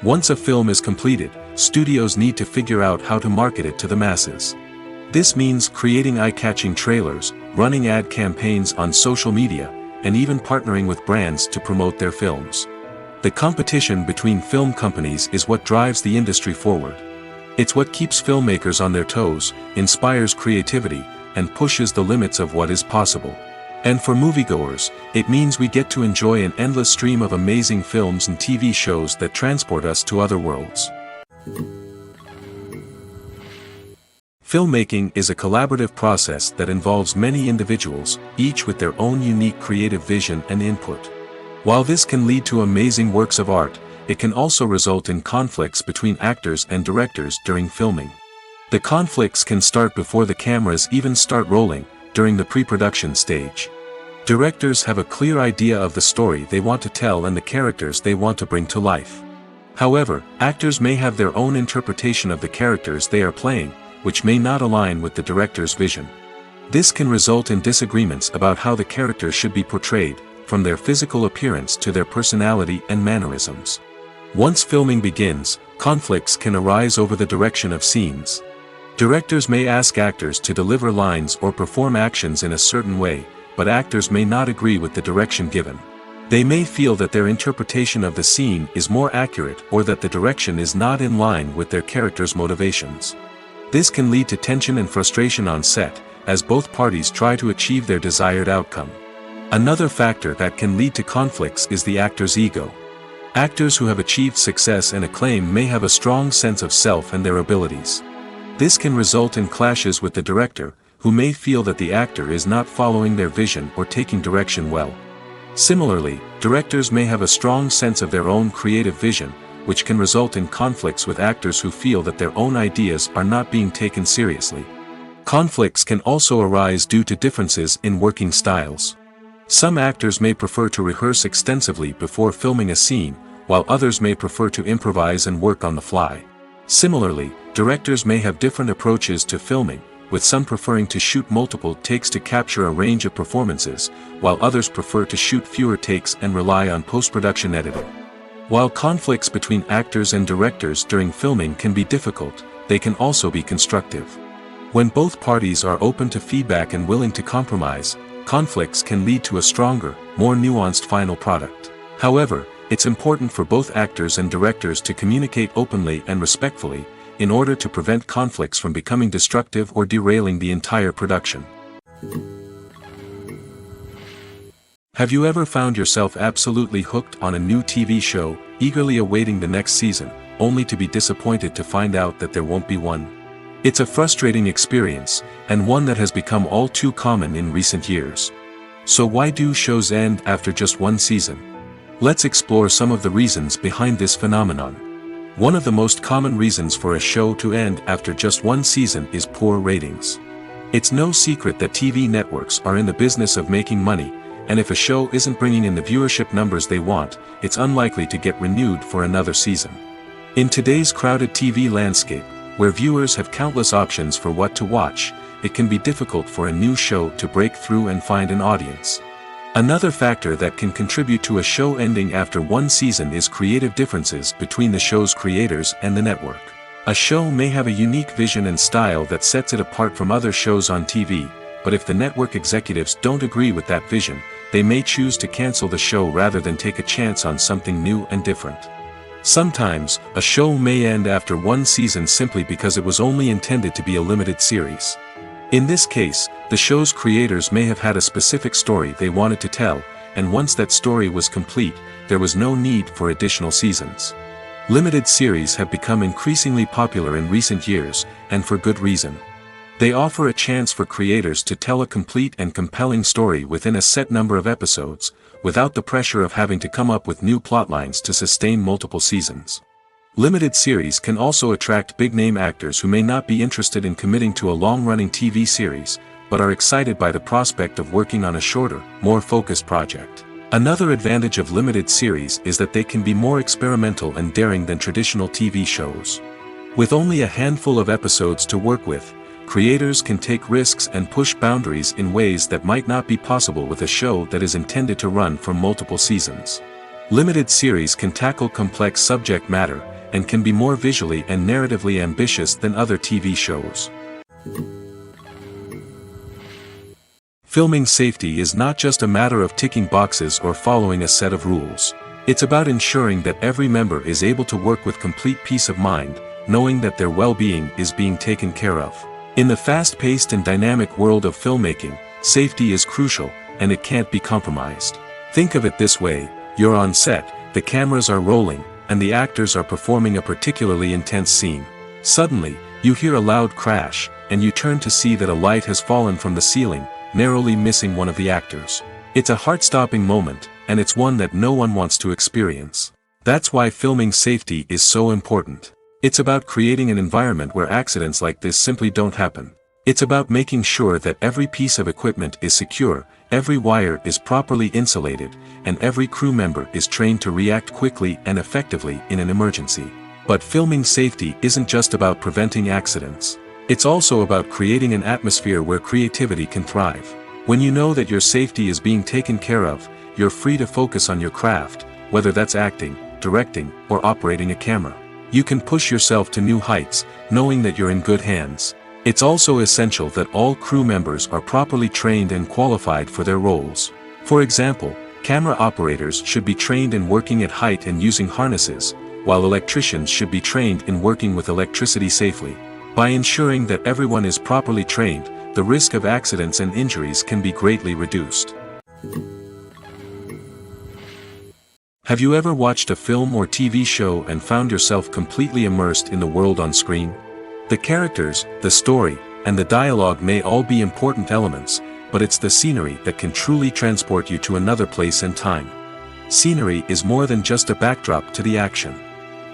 Once a film is completed, studios need to figure out how to market it to the masses. This means creating eye-catching trailers, running ad campaigns on social media, and even partnering with brands to promote their films. The competition between film companies is what drives the industry forward. It's what keeps filmmakers on their toes, inspires creativity, and pushes the limits of what is possible. And for moviegoers, it means we get to enjoy an endless stream of amazing films and TV shows that transport us to other worlds. Filmmaking is a collaborative process that involves many individuals, each with their own unique creative vision and input. While this can lead to amazing works of art, it can also result in conflicts between actors and directors during filming. The conflicts can start before the cameras even start rolling, during the pre-production stage. Directors have a clear idea of the story they want to tell and the characters they want to bring to life. However, actors may have their own interpretation of the characters they are playing, which may not align with the director's vision. This can result in disagreements about how the characters should be portrayed, from their physical appearance to their personality and mannerisms. Once filming begins, conflicts can arise over the direction of scenes. Directors may ask actors to deliver lines or perform actions in a certain way, but actors may not agree with the direction given. They may feel that their interpretation of the scene is more accurate or that the direction is not in line with their character's motivations. This can lead to tension and frustration on set, as both parties try to achieve their desired outcome. Another factor that can lead to conflicts is the actor's ego. Actors who have achieved success and acclaim may have a strong sense of self and their abilities. This can result in clashes with the director, who may feel that the actor is not following their vision or taking direction well. Similarly, directors may have a strong sense of their own creative vision, which can result in conflicts with actors who feel that their own ideas are not being taken seriously. Conflicts can also arise due to differences in working styles. Some actors may prefer to rehearse extensively before filming a scene, while others may prefer to improvise and work on the fly. Similarly, directors may have different approaches to filming, with some preferring to shoot multiple takes to capture a range of performances, while others prefer to shoot fewer takes and rely on post-production editing. While conflicts between actors and directors during filming can be difficult, they can also be constructive. When both parties are open to feedback and willing to compromise, conflicts can lead to a stronger, more nuanced final product. However, it's important for both actors and directors to communicate openly and respectfully, in order to prevent conflicts from becoming destructive or derailing the entire production. Have you ever found yourself absolutely hooked on a new TV show, eagerly awaiting the next season, only to be disappointed to find out that there won't be one? It's a frustrating experience, and one that has become all too common in recent years. So why do shows end after just one season? Let's explore some of the reasons behind this phenomenon. One of the most common reasons for a show to end after just one season is poor ratings. It's no secret that TV networks are in the business of making money, and if a show isn't bringing in the viewership numbers they want, it's unlikely to get renewed for another season. In today's crowded TV landscape, where viewers have countless options for what to watch, it can be difficult for a new show to break through and find an audience. Another factor that can contribute to a show ending after one season is creative differences between the show's creators and the network. A show may have a unique vision and style that sets it apart from other shows on TV, but if the network executives don't agree with that vision, they may choose to cancel the show rather than take a chance on something new and different. Sometimes, a show may end after one season simply because it was only intended to be a limited series. In this case, the show's creators may have had a specific story they wanted to tell, and once that story was complete, there was no need for additional seasons. Limited series have become increasingly popular in recent years, and for good reason. They offer a chance for creators to tell a complete and compelling story within a set number of episodes, without the pressure of having to come up with new plotlines to sustain multiple seasons. Limited series can also attract big-name actors who may not be interested in committing to a long-running TV series, but are excited by the prospect of working on a shorter, more focused project. Another advantage of limited series is that they can be more experimental and daring than traditional TV shows. With only a handful of episodes to work with, creators can take risks and push boundaries in ways that might not be possible with a show that is intended to run for multiple seasons. Limited series can tackle complex subject matter, and can be more visually and narratively ambitious than other TV shows. Filming safety is not just a matter of ticking boxes or following a set of rules. It's about ensuring that every member is able to work with complete peace of mind, knowing that their well-being is being taken care of. In the fast-paced and dynamic world of filmmaking, safety is crucial, and it can't be compromised. Think of it this way: you're on set, the cameras are rolling, and the actors are performing a particularly intense scene. Suddenly, You hear a loud crash, and you turn to see that a light has fallen from the ceiling, narrowly missing one of the actors. It's a heart-stopping moment, and it's one that no one wants to experience. That's why filming safety is so important. It's about creating an environment where accidents like this simply don't happen. It's about making sure that every piece of equipment is secure, every wire is properly insulated, and every crew member is trained to react quickly and effectively in an emergency. But filming safety isn't just about preventing accidents. It's also about creating an atmosphere where creativity can thrive. When you know that your safety is being taken care of, you're free to focus on your craft, whether that's acting, directing, or operating a camera. You can push yourself to new heights, knowing that you're in good hands. It's also essential that all crew members are properly trained and qualified for their roles. For example, camera operators should be trained in working at height and using harnesses, while electricians should be trained in working with electricity safely. By ensuring that everyone is properly trained, the risk of accidents and injuries can be greatly reduced. Have you ever watched a film or TV show and found yourself completely immersed in the world on screen? The characters, the story, and the dialogue may all be important elements, but it's the scenery that can truly transport you to another place and time. Scenery is more than just a backdrop to the action.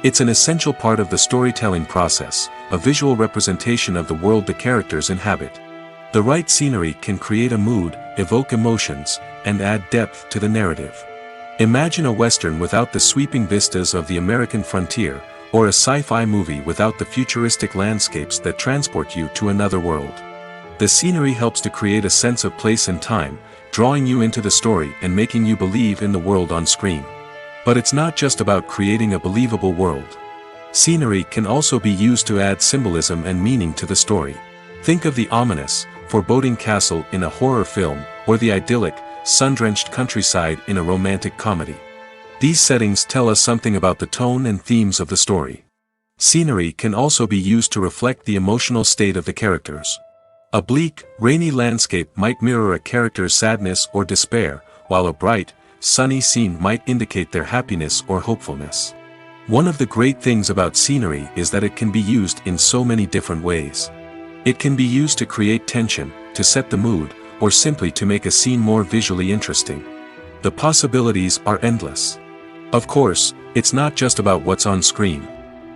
It's an essential part of the storytelling process, a visual representation of the world the characters inhabit. The right scenery can create a mood, evoke emotions, and add depth to the narrative. Imagine a Western without the sweeping vistas of the American frontier, or a sci-fi movie without the futuristic landscapes that transport you to another world. The scenery helps to create a sense of place and time, drawing you into the story and making you believe in the world on screen. But it's not just about creating a believable world. Scenery can also be used to add symbolism and meaning to the story. Think of the ominous, foreboding castle in a horror film, or the idyllic, sun-drenched countryside in a romantic comedy. These settings tell us something about the tone and themes of the story. Scenery can also be used to reflect the emotional state of the characters. A bleak, rainy landscape might mirror a character's sadness or despair, while a bright, sunny scene might indicate their happiness or hopefulness. One of the great things about scenery is that it can be used in so many different ways. It can be used to create tension, to set the mood, or simply to make a scene more visually interesting. The possibilities are endless. Of course, it's not just about what's on screen.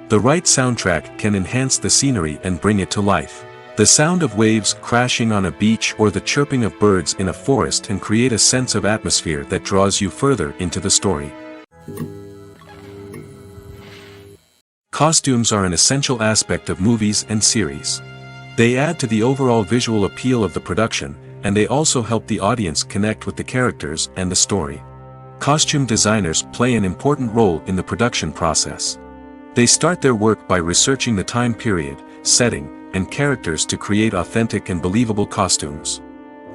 The right soundtrack can enhance the scenery and bring it to life. The sound of waves crashing on a beach or the chirping of birds in a forest can create a sense of atmosphere that draws you further into the story. Costumes are an essential aspect of movies and series. They add to the overall visual appeal of the production, and they also help the audience connect with the characters and the story. Costume designers play an important role in the production process. They start their work by researching the time period, setting, and characters to create authentic and believable costumes.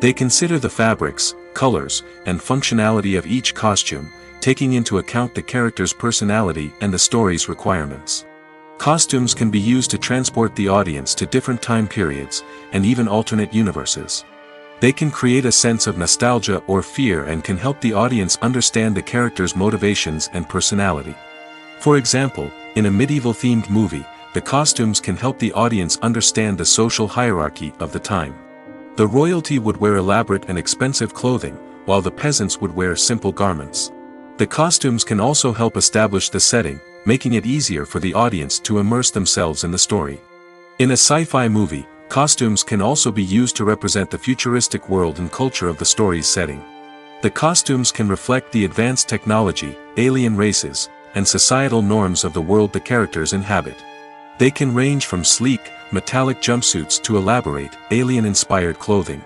They consider the fabrics, colors, and functionality of each costume, taking into account the character's personality and the story's requirements. Costumes can be used to transport the audience to different time periods, and even alternate universes. They can create a sense of nostalgia or fear and can help the audience understand the character's motivations and personality. For example, in a medieval-themed movie, the costumes can help the audience understand the social hierarchy of the time. The royalty would wear elaborate and expensive clothing, while the peasants would wear simple garments. The costumes can also help establish the setting, making it easier for the audience to immerse themselves in the story. In a sci-fi movie, costumes can also be used to represent the futuristic world and culture of the story's setting. The costumes can reflect the advanced technology, alien races, and societal norms of the world the characters inhabit. They can range from sleek, metallic jumpsuits to elaborate, alien-inspired clothing.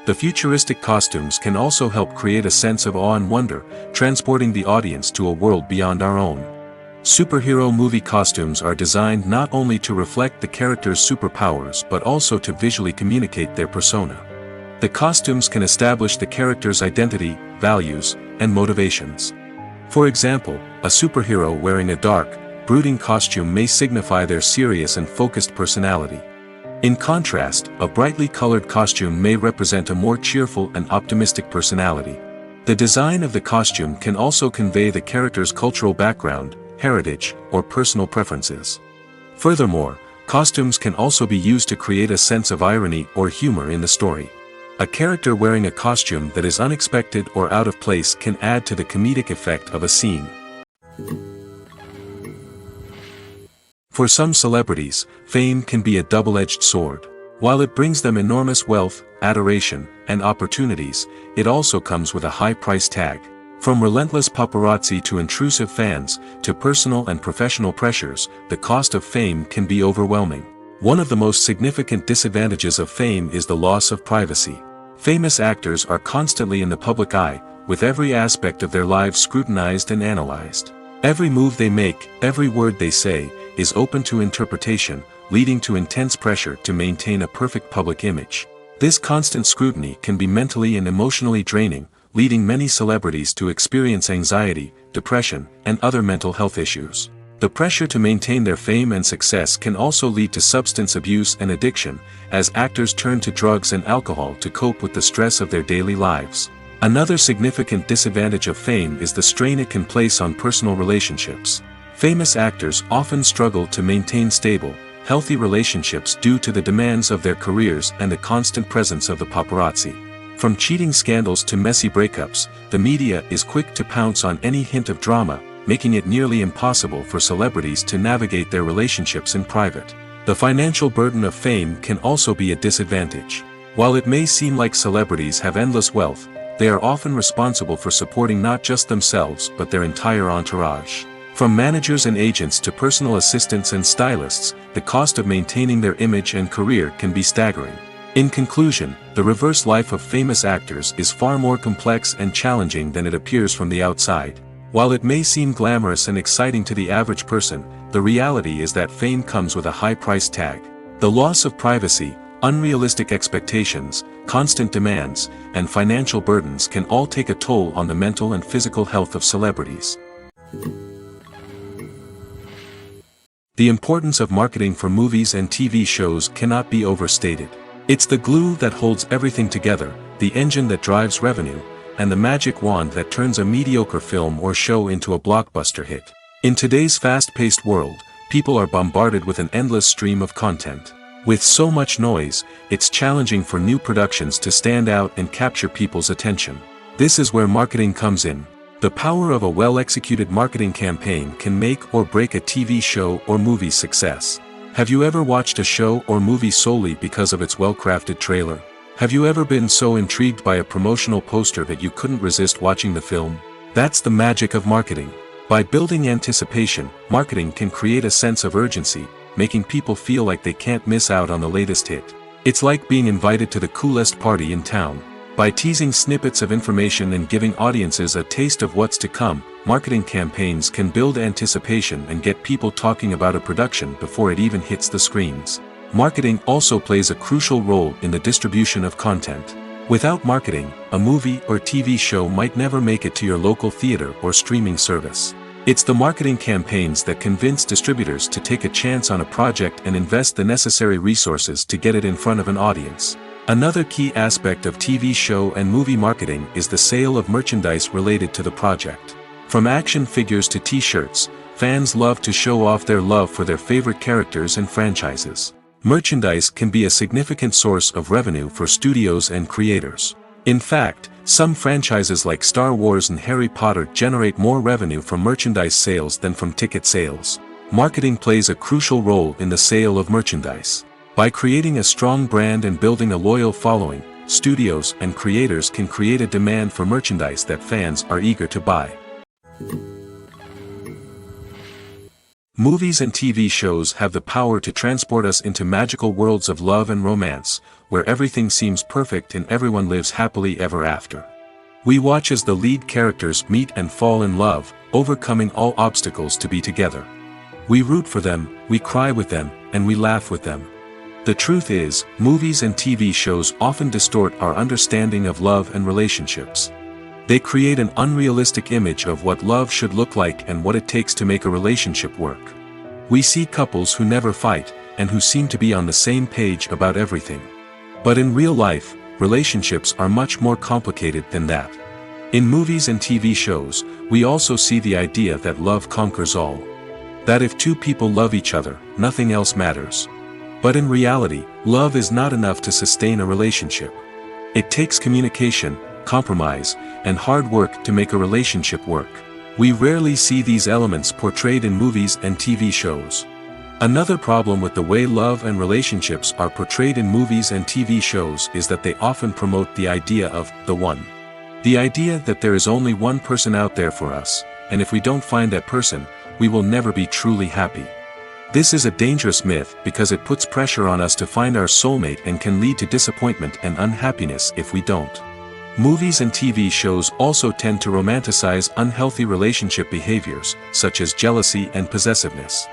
The futuristic costumes can also help create a sense of awe and wonder, transporting the audience to a world beyond our own. Superhero movie costumes are designed not only to reflect the character's superpowers but also to visually communicate their persona. The costumes can establish the character's identity, values, and motivations. For example, a superhero wearing a dark, brooding costume may signify their serious and focused personality. In contrast, a brightly colored costume may represent a more cheerful and optimistic personality. The design of the costume can also convey the character's cultural background, heritage, or personal preferences. Furthermore, Costumes can also be used to create a sense of irony or humor in the story. A character wearing a costume that is unexpected or out of place can add to the comedic effect of a scene. For some celebrities, fame can be a double-edged sword. While it brings them enormous wealth, adoration, and opportunities, it also comes with a high price tag. From relentless paparazzi to intrusive fans, to personal and professional pressures, the cost of fame can be overwhelming. One of the most significant disadvantages of fame is the loss of privacy. Famous actors are constantly in the public eye, with every aspect of their lives scrutinized and analyzed. Every move they make, every word they say, is open to interpretation, leading to intense pressure to maintain a perfect public image. This constant scrutiny can be mentally and emotionally draining, leading many celebrities to experience anxiety, depression, and other mental health issues. The pressure to maintain their fame and success can also lead to substance abuse and addiction, as actors turn to drugs and alcohol to cope with the stress of their daily lives. Another significant disadvantage of fame is the strain it can place on personal relationships. Famous actors often struggle to maintain stable, healthy relationships due to the demands of their careers and the constant presence of the paparazzi. From cheating scandals to messy breakups, the media is quick to pounce on any hint of drama, making it nearly impossible for celebrities to navigate their relationships in private. The financial burden of fame can also be a disadvantage. While it may seem like celebrities have endless wealth, they are often responsible for supporting not just themselves but their entire entourage. From managers and agents to personal assistants and stylists, the cost of maintaining their image and career can be staggering. In conclusion, the reverse life of famous actors is far more complex and challenging than it appears from the outside. While it may seem glamorous and exciting to the average person, the reality is that fame comes with a high price tag. The loss of privacy, unrealistic expectations, constant demands, and financial burdens can all take a toll on the mental and physical health of celebrities. The importance of marketing for movies and TV shows cannot be overstated. It's the glue that holds everything together, the engine that drives revenue, and the magic wand that turns a mediocre film or show into a blockbuster hit. In today's fast-paced world, people are bombarded with an endless stream of content. With so much noise, it's challenging for new productions to stand out and capture people's attention. This is where marketing comes in. The power of a well-executed marketing campaign can make or break a TV show or movie's success. Have you ever watched a show or movie solely because of its well-crafted trailer? Have you ever been so intrigued by a promotional poster that you couldn't resist watching the film? That's the magic of marketing. By building anticipation, marketing can create a sense of urgency, making people feel like they can't miss out on the latest hit. It's like being invited to the coolest party in town. By teasing snippets of information and giving audiences a taste of what's to come, marketing campaigns can build anticipation and get people talking about a production before it even hits the screens. Marketing also plays a crucial role in the distribution of content. Without marketing, a movie or TV show might never make it to your local theater or streaming service. It's the marketing campaigns that convince distributors to take a chance on a project and invest the necessary resources to get it in front of an audience. Another key aspect of TV show and movie marketing is the sale of merchandise related to the project. From action figures to t-shirts, fans love to show off their love for their favorite characters and franchises. Merchandise can be a significant source of revenue for studios and creators. In fact, some franchises like Star Wars and Harry Potter generate more revenue from merchandise sales than from ticket sales. Marketing plays a crucial role in the sale of merchandise. By creating a strong brand and building a loyal following, studios and creators can create a demand for merchandise that fans are eager to buy. Movies and TV shows have the power to transport us into magical worlds of love and romance, where everything seems perfect and everyone lives happily ever after. We watch as the lead characters meet and fall in love, overcoming all obstacles to be together. We root for them, we cry with them, and we laugh with them. The truth is, movies and TV shows often distort our understanding of love and relationships. They create an unrealistic image of what love should look like and what it takes to make a relationship work. We see couples who never fight, and who seem to be on the same page about everything. But in real life, relationships are much more complicated than that. In movies and TV shows, we also see the idea that love conquers all. That if two people love each other, nothing else matters. But in reality, love is not enough to sustain a relationship. It takes communication, compromise, and hard work to make a relationship work. We rarely see these elements portrayed in movies and TV shows. Another problem with the way love and relationships are portrayed in movies and TV shows is that they often promote the idea of the one. The idea that there is only one person out there for us, and if we don't find that person, we will never be truly happy. This is a dangerous myth because it puts pressure on us to find our soulmate and can lead to disappointment and unhappiness if we don't. Movies and TV shows also tend to romanticize unhealthy relationship behaviors, such as jealousy and possessiveness.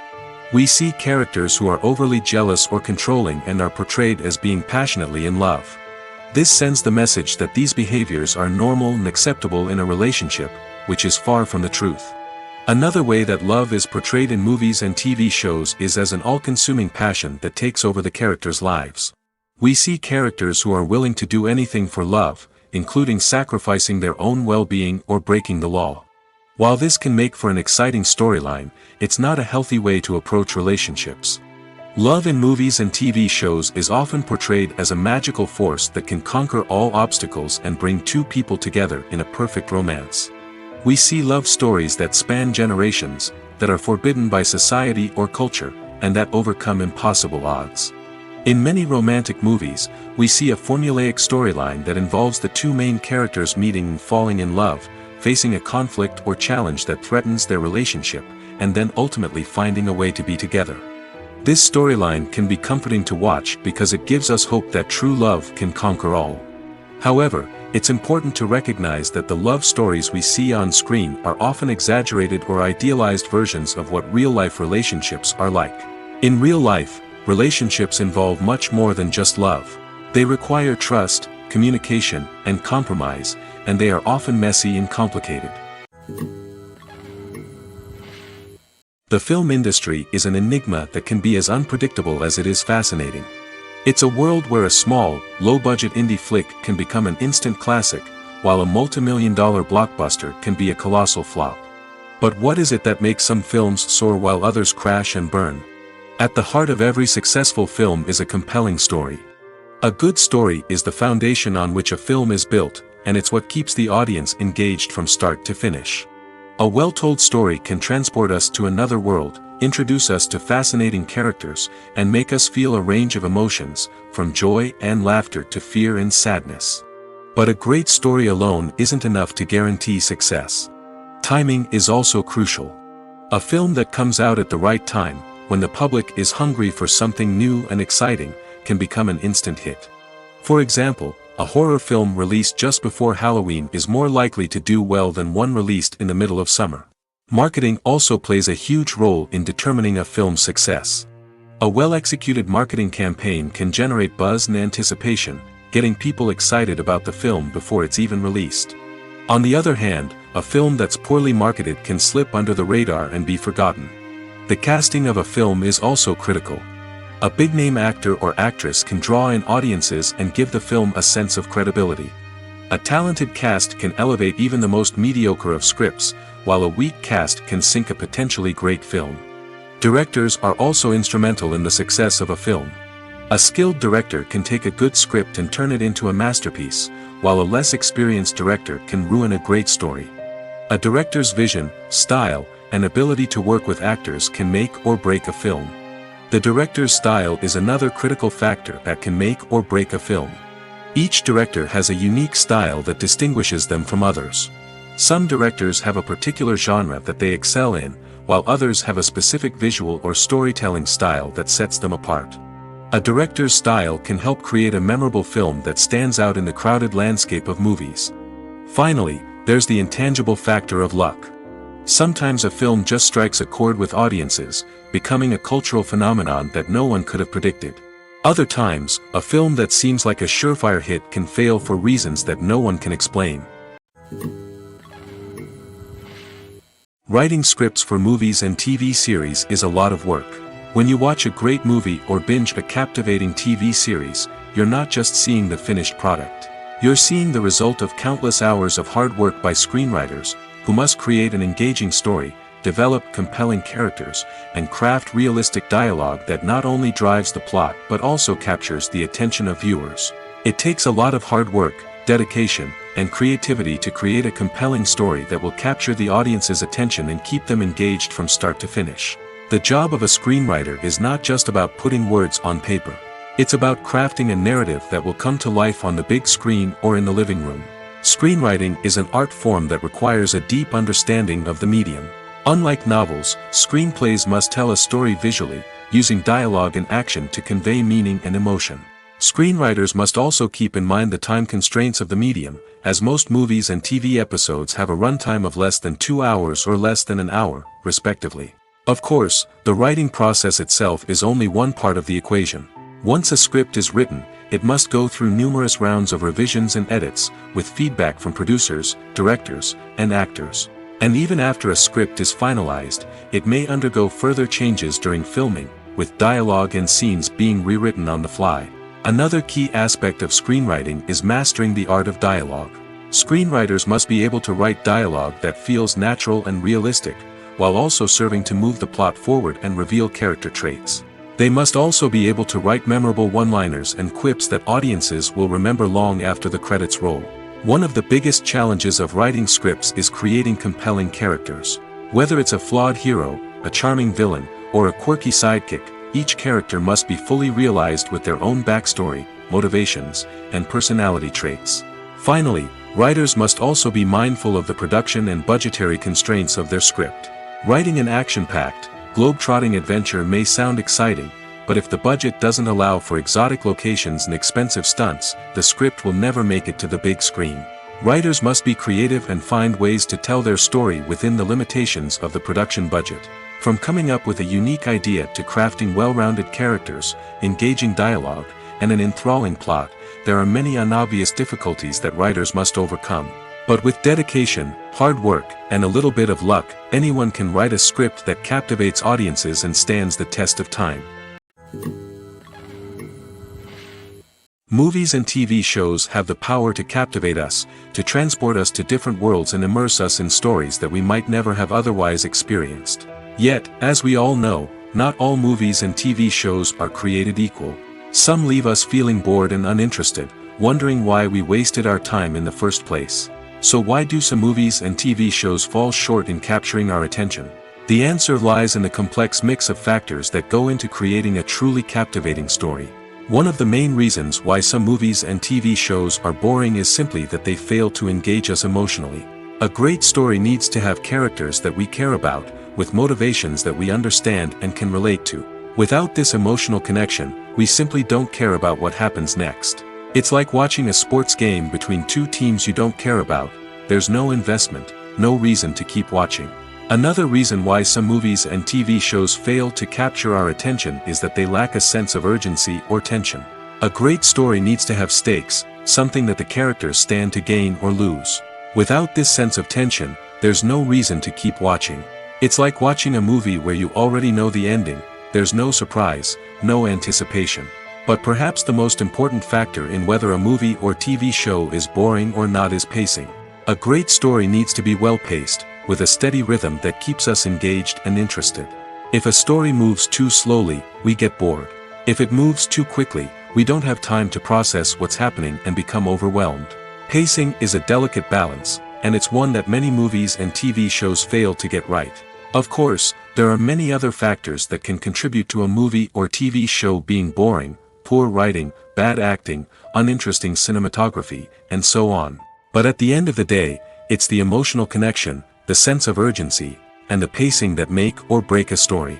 We see characters who are overly jealous or controlling and are portrayed as being passionately in love. This sends the message that these behaviors are normal and acceptable in a relationship, which is far from the truth. Another way that love is portrayed in movies and TV shows is as an all-consuming passion that takes over the characters' lives. We see characters who are willing to do anything for love, including sacrificing their own well-being or breaking the law. While this can make for an exciting storyline, it's not a healthy way to approach relationships. Love in movies and TV shows is often portrayed as a magical force that can conquer all obstacles and bring two people together in a perfect romance. We see love stories that span generations, that are forbidden by society or culture, and that overcome impossible odds. In many romantic movies, we see a formulaic storyline that involves the two main characters meeting and falling in love, facing a conflict or challenge that threatens their relationship, and then ultimately finding a way to be together. This storyline can be comforting to watch because it gives us hope that true love can conquer all. However, it's important to recognize that the love stories we see on screen are often exaggerated or idealized versions of what real-life relationships are like. In real life, relationships involve much more than just love. They require trust, communication, and compromise, and they are often messy and complicated. The film industry is an enigma that can be as unpredictable as it is fascinating. It's a world where a small, low-budget indie flick can become an instant classic, while a multi-million-dollar blockbuster can be a colossal flop. But what is it that makes some films soar while others crash and burn? At the heart of every successful film is a compelling story. A good story is the foundation on which a film is built, and it's what keeps the audience engaged from start to finish. A well-told story can transport us to another world, introduce us to fascinating characters, and make us feel a range of emotions, from joy and laughter to fear and sadness. But a great story alone isn't enough to guarantee success. Timing is also crucial. A film that comes out at the right time, when the public is hungry for something new and exciting, can become an instant hit. For example, a horror film released just before Halloween is more likely to do well than one released in the middle of summer. Marketing also plays a huge role in determining a film's success. A well-executed marketing campaign can generate buzz and anticipation, getting people excited about the film before it's even released. On the other hand, a film that's poorly marketed can slip under the radar and be forgotten. The casting of a film is also critical. A big-name actor or actress can draw in audiences and give the film a sense of credibility. A talented cast can elevate even the most mediocre of scripts, while a weak cast can sink a potentially great film. Directors are also instrumental in the success of a film. A skilled director can take a good script and turn it into a masterpiece, while a less experienced director can ruin a great story. A director's vision, style, and ability to work with actors can make or break a film. The director's style is another critical factor that can make or break a film. Each director has a unique style that distinguishes them from others. Some directors have a particular genre that they excel in, while others have a specific visual or storytelling style that sets them apart. A director's style can help create a memorable film that stands out in the crowded landscape of movies. Finally, there's the intangible factor of luck. Sometimes a film just strikes a chord with audiences, becoming a cultural phenomenon that no one could have predicted. Other times, a film that seems like a surefire hit can fail for reasons that no one can explain. Writing scripts for movies and TV series is a lot of work. When you watch a great movie or binge a captivating TV series, you're not just seeing the finished product. You're seeing the result of countless hours of hard work by screenwriters, who must create an engaging story, develop compelling characters, and craft realistic dialogue that not only drives the plot but also captures the attention of viewers. It takes a lot of hard work, dedication, and creativity to create a compelling story that will capture the audience's attention and keep them engaged from start to finish. The job of a screenwriter is not just about putting words on paper. It's about crafting a narrative that will come to life on the big screen or in the living room. Screenwriting is an art form that requires a deep understanding of the medium. Unlike novels, screenplays must tell a story visually, using dialogue and action to convey meaning and emotion. Screenwriters must also keep in mind the time constraints of the medium, as most movies and TV episodes have a runtime of less than 2 hours or less than an hour, respectively. Of course, the writing process itself is only one part of the equation. Once a script is written, it must go through numerous rounds of revisions and edits, with feedback from producers, directors, and actors. And even after a script is finalized, it may undergo further changes during filming, with dialogue and scenes being rewritten on the fly. Another key aspect of screenwriting is mastering the art of dialogue. Screenwriters must be able to write dialogue that feels natural and realistic, while also serving to move the plot forward and reveal character traits. They must also be able to write memorable one-liners and quips that audiences will remember long after the credits roll. One of the biggest challenges of writing scripts is creating compelling characters. Whether it's a flawed hero, a charming villain, or a quirky sidekick, each character must be fully realized with their own backstory, motivations, and personality traits. Finally, writers must also be mindful of the production and budgetary constraints of their script. Writing an action-packed, globe-trotting adventure may sound exciting, but if the budget doesn't allow for exotic locations and expensive stunts, the script will never make it to the big screen. Writers must be creative and find ways to tell their story within the limitations of the production budget. From coming up with a unique idea to crafting well-rounded characters, engaging dialogue, and an enthralling plot, there are many unobvious difficulties that writers must overcome. But with dedication, hard work, and a little bit of luck, anyone can write a script that captivates audiences and stands the test of time. Movies and TV shows have the power to captivate us, to transport us to different worlds and immerse us in stories that we might never have otherwise experienced. Yet, as we all know, not all movies and TV shows are created equal. Some leave us feeling bored and uninterested, wondering why we wasted our time in the first place. So why do some movies and TV shows fall short in capturing our attention? The answer lies in the complex mix of factors that go into creating a truly captivating story. One of the main reasons why some movies and TV shows are boring is simply that they fail to engage us emotionally. A great story needs to have characters that we care about, with motivations that we understand and can relate to. Without this emotional connection, we simply don't care about what happens next. It's like watching a sports game between two teams you don't care about. There's no investment, no reason to keep watching. Another reason why some movies and TV shows fail to capture our attention is that they lack a sense of urgency or tension. A great story needs to have stakes, something that the characters stand to gain or lose. Without this sense of tension, there's no reason to keep watching. It's like watching a movie where you already know the ending. There's no surprise, no anticipation. But perhaps the most important factor in whether a movie or TV show is boring or not is pacing. A great story needs to be well-paced, with a steady rhythm that keeps us engaged and interested. If a story moves too slowly, we get bored. If it moves too quickly, we don't have time to process what's happening and become overwhelmed. Pacing is a delicate balance, and it's one that many movies and TV shows fail to get right. Of course, there are many other factors that can contribute to a movie or TV show being boring: poor writing, bad acting, uninteresting cinematography, and so on. But at the end of the day, it's the emotional connection, the sense of urgency, and the pacing that make or break a story.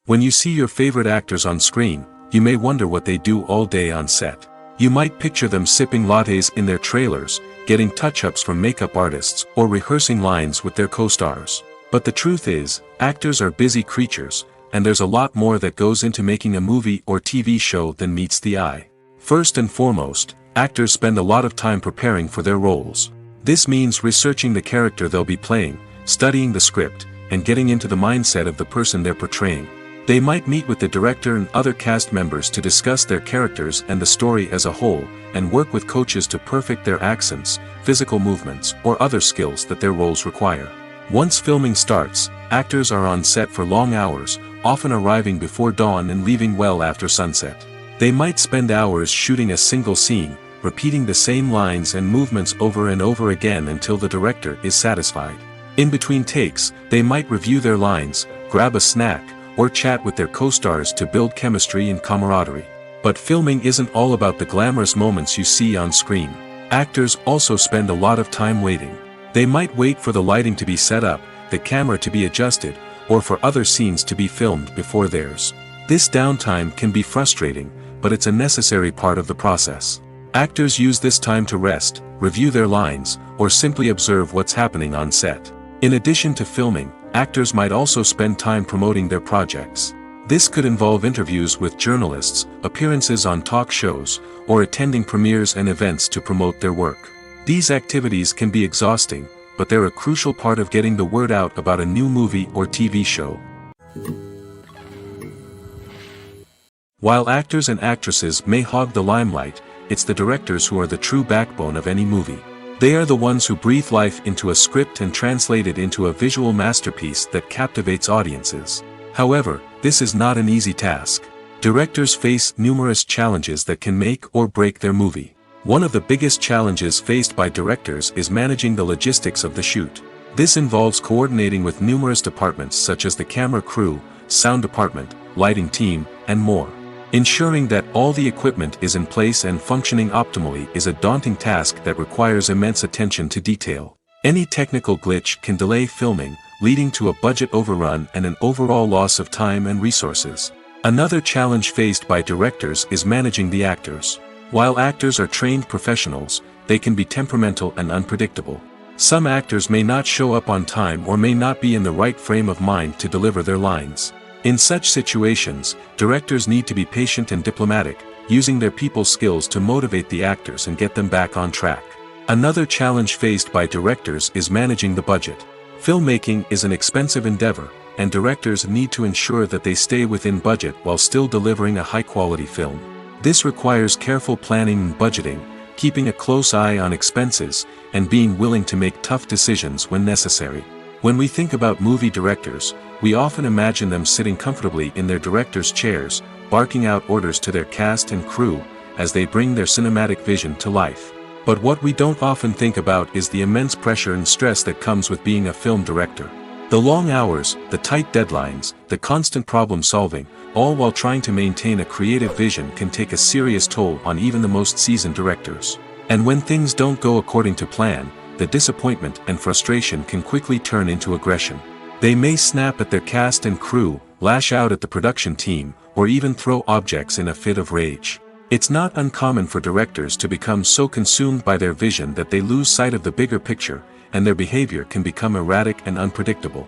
When you see your favorite actors on screen, you may wonder what they do all day on set. You might picture them sipping lattes in their trailers, getting touch-ups from makeup artists, or rehearsing lines with their co-stars. But the truth is, actors are busy creatures, and there's a lot more that goes into making a movie or TV show than meets the eye. First and foremost, actors spend a lot of time preparing for their roles. This means researching the character they'll be playing, studying the script, and getting into the mindset of the person they're portraying. They might meet with the director and other cast members to discuss their characters and the story as a whole, and work with coaches to perfect their accents, physical movements, or other skills that their roles require. Once filming starts, actors are on set for long hours, often arriving before dawn and leaving well after sunset. They might spend hours shooting a single scene, repeating the same lines and movements over and over again until the director is satisfied. In between takes, they might review their lines, grab a snack, or chat with their co-stars to build chemistry and camaraderie. But filming isn't all about the glamorous moments you see on screen. Actors also spend a lot of time waiting. They might wait for the lighting to be set up, the camera to be adjusted, or for other scenes to be filmed before theirs. This downtime can be frustrating, but it's a necessary part of the process. Actors use this time to rest, review their lines, or simply observe what's happening on set. In addition to filming, actors might also spend time promoting their projects. This could involve interviews with journalists, appearances on talk shows, or attending premieres and events to promote their work. These activities can be exhausting, but they're a crucial part of getting the word out about a new movie or TV show. While actors and actresses may hog the limelight, it's the directors who are the true backbone of any movie. They are the ones who breathe life into a script and translate it into a visual masterpiece that captivates audiences. However, this is not an easy task. Directors face numerous challenges that can make or break their movie. One of the biggest challenges faced by directors is managing the logistics of the shoot. This involves coordinating with numerous departments such as the camera crew, sound department, lighting team, and more. Ensuring that all the equipment is in place and functioning optimally is a daunting task that requires immense attention to detail. Any technical glitch can delay filming, leading to a budget overrun and an overall loss of time and resources. Another challenge faced by directors is managing the actors. While actors are trained professionals, they can be temperamental and unpredictable. Some actors may not show up on time or may not be in the right frame of mind to deliver their lines. In such situations, directors need to be patient and diplomatic, using their people skills to motivate the actors and get them back on track. Another challenge faced by directors is managing the budget. Filmmaking is an expensive endeavor, and directors need to ensure that they stay within budget while still delivering a high-quality film. This requires careful planning and budgeting, keeping a close eye on expenses, and being willing to make tough decisions when necessary. When we think about movie directors, we often imagine them sitting comfortably in their director's chairs, barking out orders to their cast and crew, as they bring their cinematic vision to life. But what we don't often think about is the immense pressure and stress that comes with being a film director. The long hours, the tight deadlines, the constant problem solving, all while trying to maintain a creative vision can take a serious toll on even the most seasoned directors. And when things don't go according to plan, the disappointment and frustration can quickly turn into aggression. They may snap at their cast and crew, lash out at the production team, or even throw objects in a fit of rage. It's not uncommon for directors to become so consumed by their vision that they lose sight of the bigger picture, and their behavior can become erratic and unpredictable.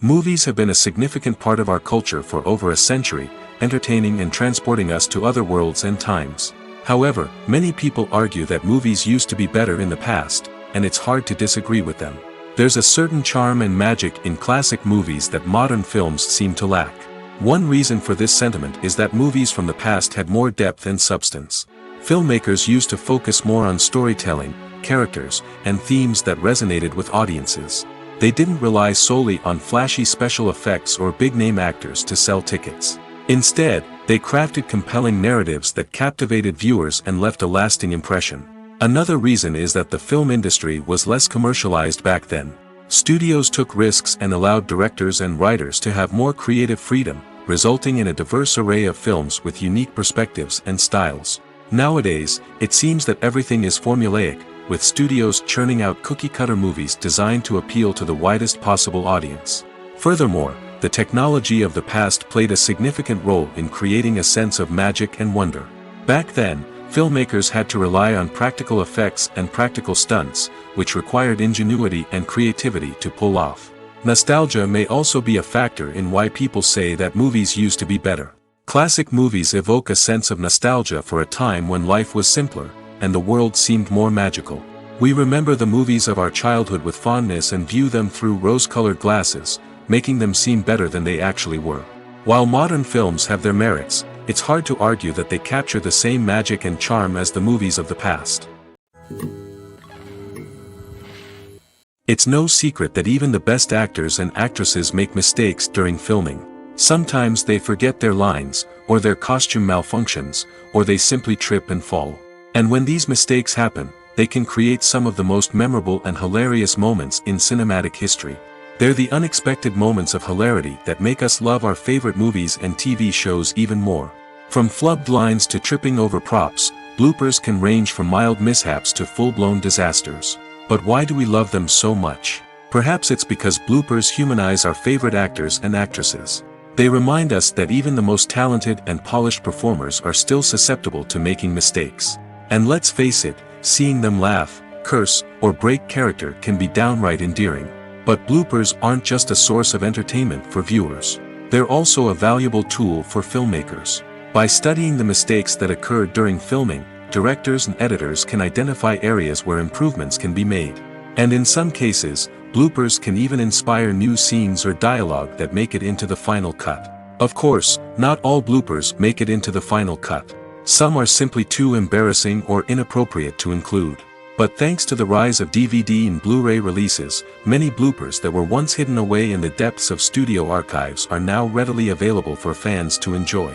Movies have been a significant part of our culture for over a century, entertaining and transporting us to other worlds and times. However, many people argue that movies used to be better in the past, and it's hard to disagree with them. There's a certain charm and magic in classic movies that modern films seem to lack. One reason for this sentiment is that movies from the past had more depth and substance. Filmmakers used to focus more on storytelling, characters, and themes that resonated with audiences. They didn't rely solely on flashy special effects or big-name actors to sell tickets. Instead, they crafted compelling narratives that captivated viewers and left a lasting impression. Another reason is that the film industry was less commercialized back then. Studios took risks and allowed directors and writers to have more creative freedom, resulting in a diverse array of films with unique perspectives and styles. Nowadays, it seems that everything is formulaic, with studios churning out cookie-cutter movies designed to appeal to the widest possible audience. Furthermore, the technology of the past played a significant role in creating a sense of magic and wonder. Back then, filmmakers had to rely on practical effects and practical stunts, which required ingenuity and creativity to pull off. Nostalgia may also be a factor in why people say that movies used to be better. Classic movies evoke a sense of nostalgia for a time when life was simpler, and the world seemed more magical. We remember the movies of our childhood with fondness and view them through rose-colored glasses, making them seem better than they actually were. While modern films have their merits, it's hard to argue that they capture the same magic and charm as the movies of the past. It's no secret that even the best actors and actresses make mistakes during filming. Sometimes they forget their lines, or their costume malfunctions, or they simply trip and fall. And when these mistakes happen, they can create some of the most memorable and hilarious moments in cinematic history. They're the unexpected moments of hilarity that make us love our favorite movies and TV shows even more. From flubbed lines to tripping over props, bloopers can range from mild mishaps to full-blown disasters. But why do we love them so much? Perhaps it's because bloopers humanize our favorite actors and actresses. They remind us that even the most talented and polished performers are still susceptible to making mistakes. And let's face it, seeing them laugh, curse, or break character can be downright endearing. But bloopers aren't just a source of entertainment for viewers. They're also a valuable tool for filmmakers. By studying the mistakes that occurred during filming, directors and editors can identify areas where improvements can be made. And in some cases, bloopers can even inspire new scenes or dialogue that make it into the final cut. Of course, not all bloopers make it into the final cut. Some are simply too embarrassing or inappropriate to include. But thanks to the rise of DVD and Blu-ray releases, many bloopers that were once hidden away in the depths of studio archives are now readily available for fans to enjoy.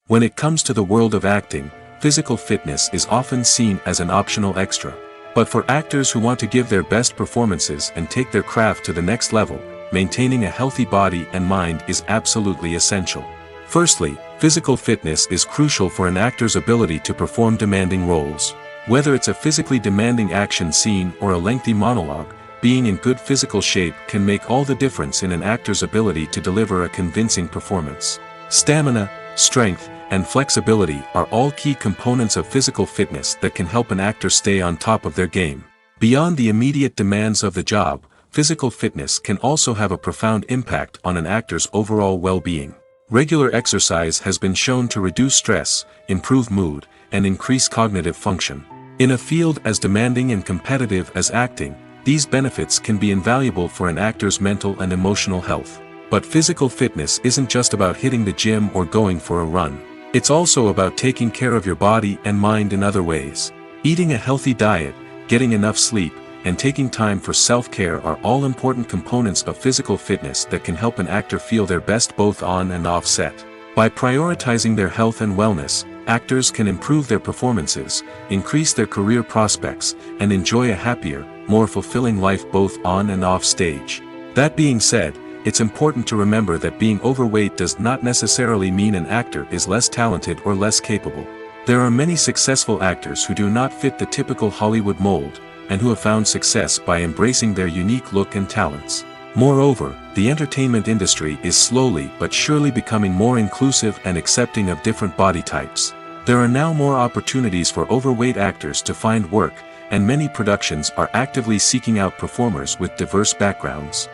When it comes to the world of acting, physical fitness is often seen as an optional extra. But for actors who want to give their best performances and take their craft to the next level, maintaining a healthy body and mind is absolutely essential. Firstly, physical fitness is crucial for an actor's ability to perform demanding roles. Whether it's a physically demanding action scene or a lengthy monologue, being in good physical shape can make all the difference in an actor's ability to deliver a convincing performance. Stamina, strength, and flexibility are all key components of physical fitness that can help an actor stay on top of their game. Beyond the immediate demands of the job, physical fitness can also have a profound impact on an actor's overall well-being. Regular exercise has been shown to reduce stress, improve mood, and increase cognitive function. In a field as demanding and competitive as acting, these benefits can be invaluable for an actor's mental and emotional health. But physical fitness isn't just about hitting the gym or going for a run. It's also about taking care of your body and mind in other ways. Eating a healthy diet, getting enough sleep, and taking time for self-care are all important components of physical fitness that can help an actor feel their best both on and off set. By prioritizing their health and wellness, actors can improve their performances, increase their career prospects, and enjoy a happier, more fulfilling life both on and off stage. That being said, it's important to remember that being overweight does not necessarily mean an actor is less talented or less capable. There are many successful actors who do not fit the typical Hollywood mold, and who have found success by embracing their unique look and talents. Moreover, the entertainment industry is slowly but surely becoming more inclusive and accepting of different body types. There are now more opportunities for overweight actors to find work, and many productions are actively seeking out performers with diverse backgrounds.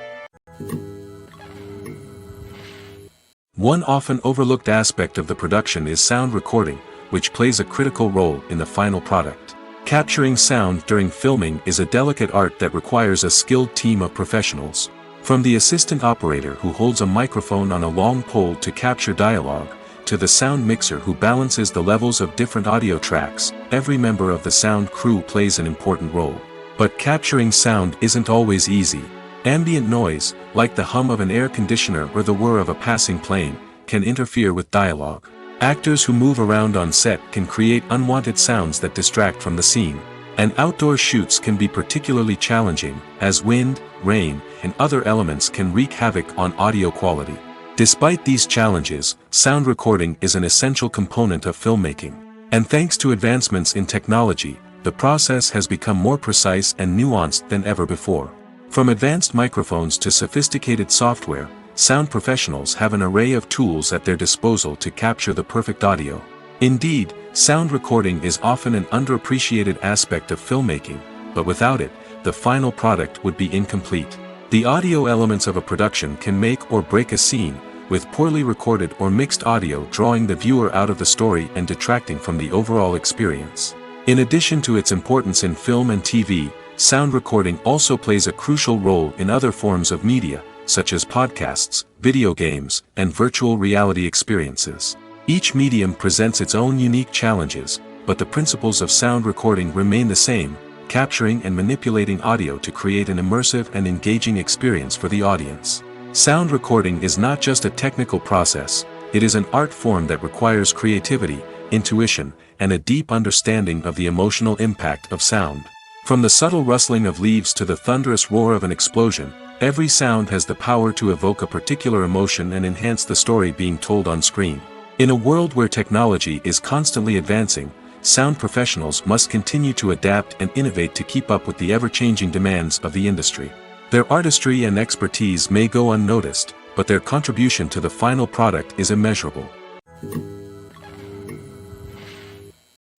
One often overlooked aspect of the production is sound recording, which plays a critical role in the final product. Capturing sound during filming is a delicate art that requires a skilled team of professionals. From the assistant operator who holds a microphone on a long pole to capture dialogue, to the sound mixer who balances the levels of different audio tracks, every member of the sound crew plays an important role. But capturing sound isn't always easy. Ambient noise, like the hum of an air conditioner or the whir of a passing plane, can interfere with dialogue. Actors who move around on set can create unwanted sounds that distract from the scene. And outdoor shoots can be particularly challenging, as wind, rain, and other elements can wreak havoc on audio quality. Despite these challenges, sound recording is an essential component of filmmaking. And thanks to advancements in technology, the process has become more precise and nuanced than ever before. From advanced microphones to sophisticated software, sound professionals have an array of tools at their disposal to capture the perfect audio. Indeed, sound recording is often an underappreciated aspect of filmmaking, but without it, the final product would be incomplete. The audio elements of a production can make or break a scene, with poorly recorded or mixed audio drawing the viewer out of the story and detracting from the overall experience. In addition to its importance in film and TV, sound recording also plays a crucial role in other forms of media, such as podcasts, video games, and virtual reality experiences. Each medium presents its own unique challenges, but the principles of sound recording remain the same, capturing and manipulating audio to create an immersive and engaging experience for the audience. Sound recording is not just a technical process, it is an art form that requires creativity, intuition, and a deep understanding of the emotional impact of sound. From the subtle rustling of leaves to the thunderous roar of an explosion, every sound has the power to evoke a particular emotion and enhance the story being told on screen. In a world where technology is constantly advancing, sound professionals must continue to adapt and innovate to keep up with the ever-changing demands of the industry. Their artistry and expertise may go unnoticed, but their contribution to the final product is immeasurable.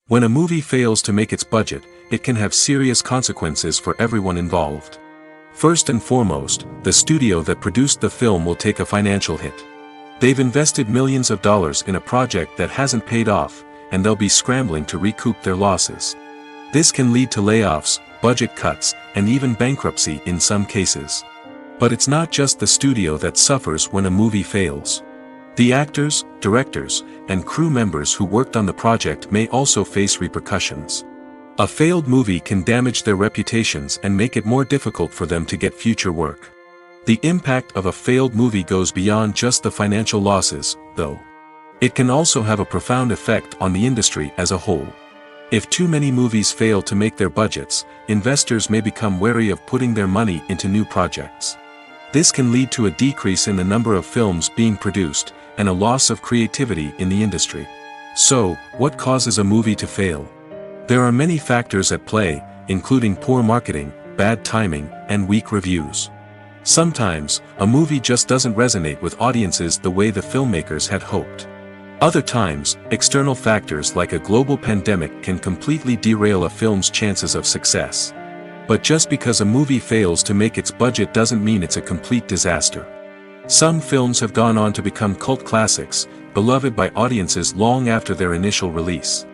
When a movie fails to make its budget, it can have serious consequences for everyone involved. First and foremost, the studio that produced the film will take a financial hit. They've invested millions of dollars in a project that hasn't paid off, and they'll be scrambling to recoup their losses. This can lead to layoffs, budget cuts, and even bankruptcy in some cases. But it's not just the studio that suffers when a movie fails. The actors, directors, and crew members who worked on the project may also face repercussions. A failed movie can damage their reputations and make it more difficult for them to get future work. The impact of a failed movie goes beyond just the financial losses, though. It can also have a profound effect on the industry as a whole. If too many movies fail to make their budgets, investors may become wary of putting their money into new projects. This can lead to a decrease in the number of films being produced, and a loss of creativity in the industry. So, what causes a movie to fail? There are many factors at play, including poor marketing, bad timing, and weak reviews. Sometimes, a movie just doesn't resonate with audiences the way the filmmakers had hoped. Other times, external factors like a global pandemic can completely derail a film's chances of success. But just because a movie fails to make its budget doesn't mean it's a complete disaster. Some films have gone on to become cult classics, beloved by audiences long after their initial release.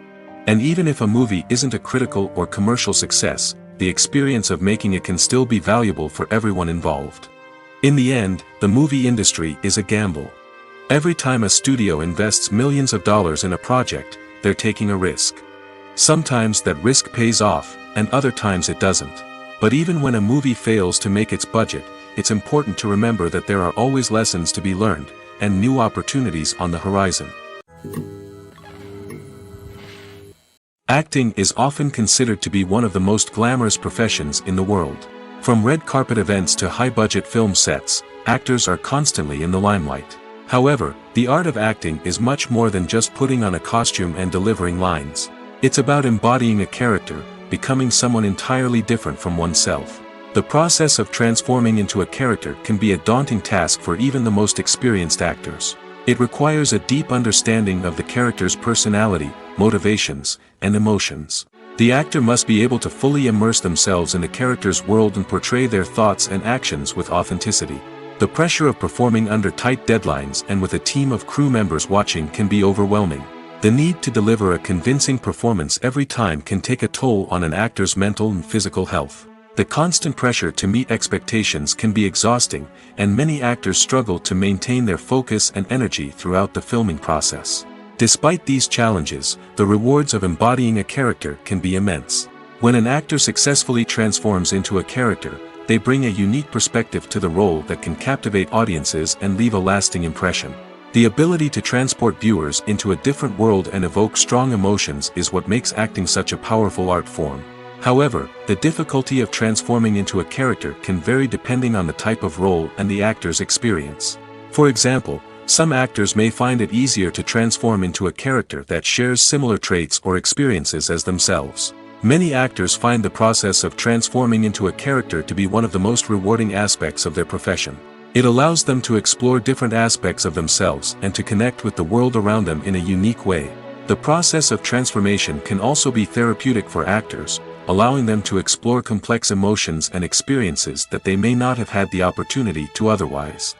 And even if a movie isn't a critical or commercial success, the experience of making it can still be valuable for everyone involved. In the end, the movie industry is a gamble. Every time a studio invests millions of dollars in a project, they're taking a risk. Sometimes that risk pays off, and other times it doesn't. But even when a movie fails to make its budget, it's important to remember that there are always lessons to be learned, and new opportunities on the horizon. Acting is often considered to be one of the most glamorous professions in the world. From red carpet events to high-budget film sets, actors are constantly in the limelight. However, the art of acting is much more than just putting on a costume and delivering lines. It's about embodying a character, becoming someone entirely different from oneself. The process of transforming into a character can be a daunting task for even the most experienced actors. It requires a deep understanding of the character's personality, motivations, and emotions. The actor must be able to fully immerse themselves in the character's world and portray their thoughts and actions with authenticity. The pressure of performing under tight deadlines and with a team of crew members watching can be overwhelming. The need to deliver a convincing performance every time can take a toll on an actor's mental and physical health. The constant pressure to meet expectations can be exhausting, and many actors struggle to maintain their focus and energy throughout the filming process. Despite these challenges, the rewards of embodying a character can be immense. When an actor successfully transforms into a character, they bring a unique perspective to the role that can captivate audiences and leave a lasting impression. The ability to transport viewers into a different world and evoke strong emotions is what makes acting such a powerful art form. However, the difficulty of transforming into a character can vary depending on the type of role and the actor's experience. For example, some actors may find it easier to transform into a character that shares similar traits or experiences as themselves. Many actors find the process of transforming into a character to be one of the most rewarding aspects of their profession. It allows them to explore different aspects of themselves and to connect with the world around them in a unique way. The process of transformation can also be therapeutic for actors, allowing them to explore complex emotions and experiences that they may not have had the opportunity to otherwise.